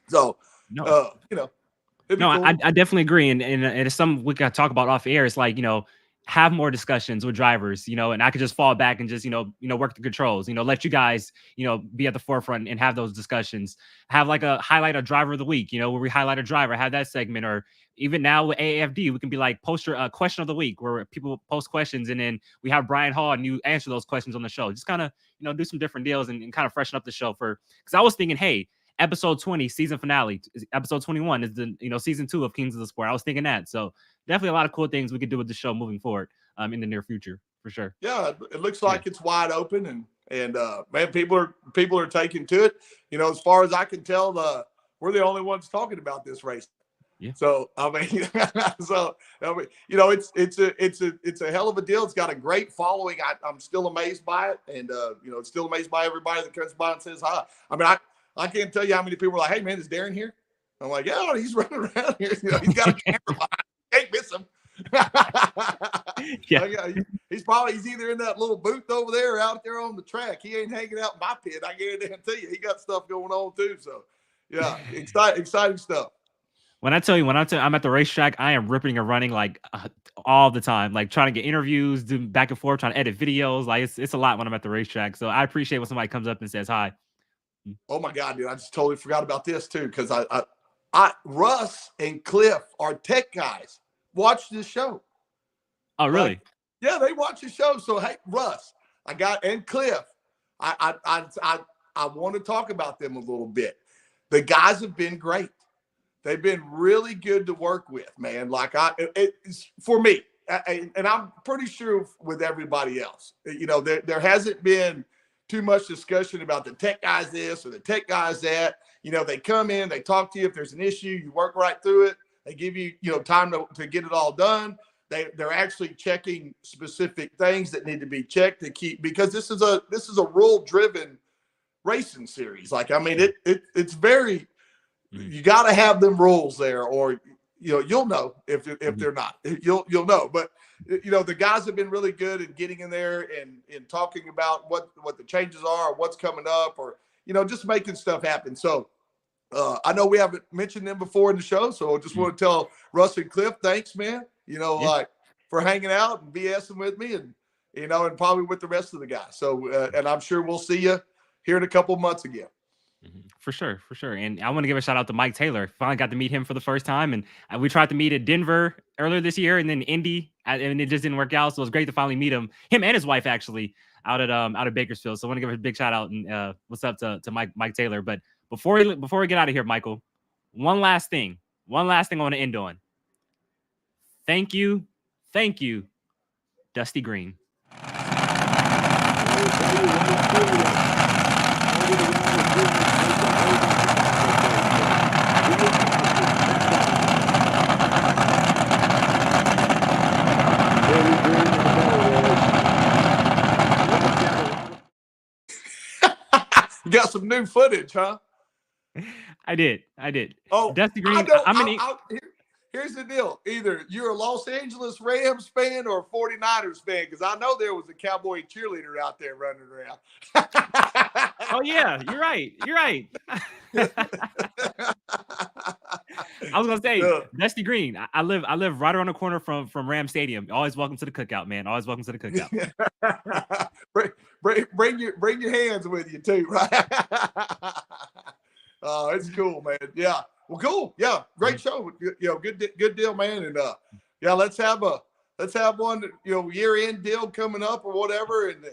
So, I definitely agree. And it's something we got to talk about off air. It's like, have more discussions with drivers, and I could just fall back and just, work the controls, let you guys, be at the forefront and have those discussions. Have like highlight a driver of the week, where we highlight a driver, have that segment. Or even now with AAFD, we can be like poster question of the week where people post questions and then we have Brian Hall and you answer those questions on the show. Just kind of, do some different deals and kind of freshen up the show because I was thinking, hey, episode 20 season finale, episode 21 is the, season 2 of Kings of the Sport. I was thinking that. So definitely a lot of cool things we could do with the show moving forward in the near future, for sure. Yeah, it looks like it's wide open and man, people are taking to it. As far as I can tell, we're the only ones talking about this race. Yeah. So it's a hell of a deal. It's got a great following. I'm still amazed by it, and still amazed by everybody that comes by and says hi. I can't tell you how many people are like, "Hey man, is Darren here?" I'm like, "Yeah, he's running around here. He's got a camera behind. Can't miss him." He's either in that little booth over there or out there on the track. He ain't hanging out in my pit. I guarantee you, he got stuff going on too. So yeah, exciting stuff. When I tell you, I'm at the racetrack, I am ripping and running like all the time, like trying to get interviews, doing back and forth, trying to edit videos. Like it's a lot when I'm at the racetrack. So I appreciate when somebody comes up and says hi. Oh my God, dude! I just totally forgot about this too because Russ and Cliff, our tech guys, watch this show. Oh, really? Yeah, they watch the show. So hey, Russ, and Cliff, I want to talk about them a little bit. The guys have been great. They've been really good to work with, man. Like it's for me, and I'm pretty sure with everybody else. There hasn't been too much discussion about the tech guys this or the tech guys that. They come in, they talk to you. If there's an issue, you work right through it. They give you, time to get it all done. They're actually checking specific things that need to be checked to keep, because this is a rule driven racing series. Like, it's very, you got to have them rules there, or you'll know if they're not. You'll know. But the guys have been really good at getting in there and talking about what the changes are, or what's coming up, or just making stuff happen. So I know we haven't mentioned them before in the show, so I just want to tell Russ and Cliff, thanks, man. Like for hanging out and BSing with me, and and probably with the rest of the guys. So and I'm sure we'll see you here in a couple months again. For sure. And I want to give a shout out to Mike Taylor. Finally got to meet him for the first time. And we tried to meet at Denver earlier this year and then Indy, and it just didn't work out. So it was great to finally meet him and his wife actually out of Bakersfield. So I want to give a big shout out and what's up to Mike Taylor. But before we get out of here, Michael, one last thing I want to end on. Thank you, Dusty Green. You got some new footage, huh? I did. Oh, Dusty Green. Here's the deal. Either you're a Los Angeles Rams fan or a 49ers fan, because I know there was a Cowboy cheerleader out there running around. Oh yeah, you're right. You're right. I was gonna say, Yeah. Dusty Green. I live right around the corner from Ram Stadium. Always welcome to the cookout, man. Always welcome to the cookout. bring your hands with you too, right? It's cool, man. Yeah. Well, cool. Yeah, great show. Good deal, man. And yeah, let's have one, year-end deal coming up or whatever, and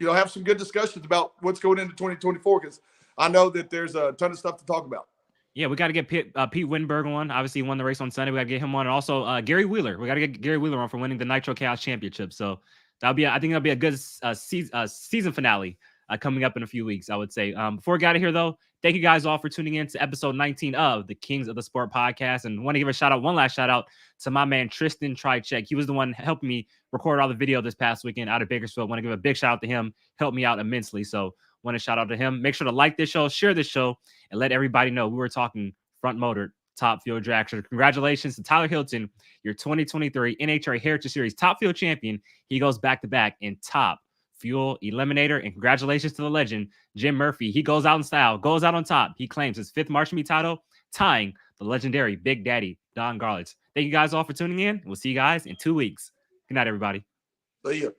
have some good discussions about what's going into 2024, because I know that there's a ton of stuff to talk about. Yeah, we got to get Pete Wittenberg on. Obviously, he won the race on Sunday. We got to get him on, and also Gary Wheeler. We got to get Gary Wheeler on for winning the Nitro Chaos Championship. So I think that'll be a good season finale coming up in a few weeks, I would say. Before we get out of here, though, thank you guys all for tuning in to episode 19 of the Kings of the Sport podcast. And want to give one last shout out to my man Tristan Trycheck. He was the one helping me record all the video this past weekend out of Bakersfield. Want to give a big shout out to him. Helped me out immensely. So want to shout out to him. Make sure to like this show, share this show, and let everybody know we were talking front motor top fuel dragster. Congratulations to Tyler Hilton, your 2023 NHRA Heritage Series top fuel champion. He goes back-to-back in top fuel eliminator. And congratulations to the legend, Jim Murphy. He goes out in style, goes out on top. He claims his 5th Marshall Meet title, tying the legendary Big Daddy Don Garlitz. Thank you guys all for tuning in. We'll see you guys in 2 weeks. Good night, everybody. See ya.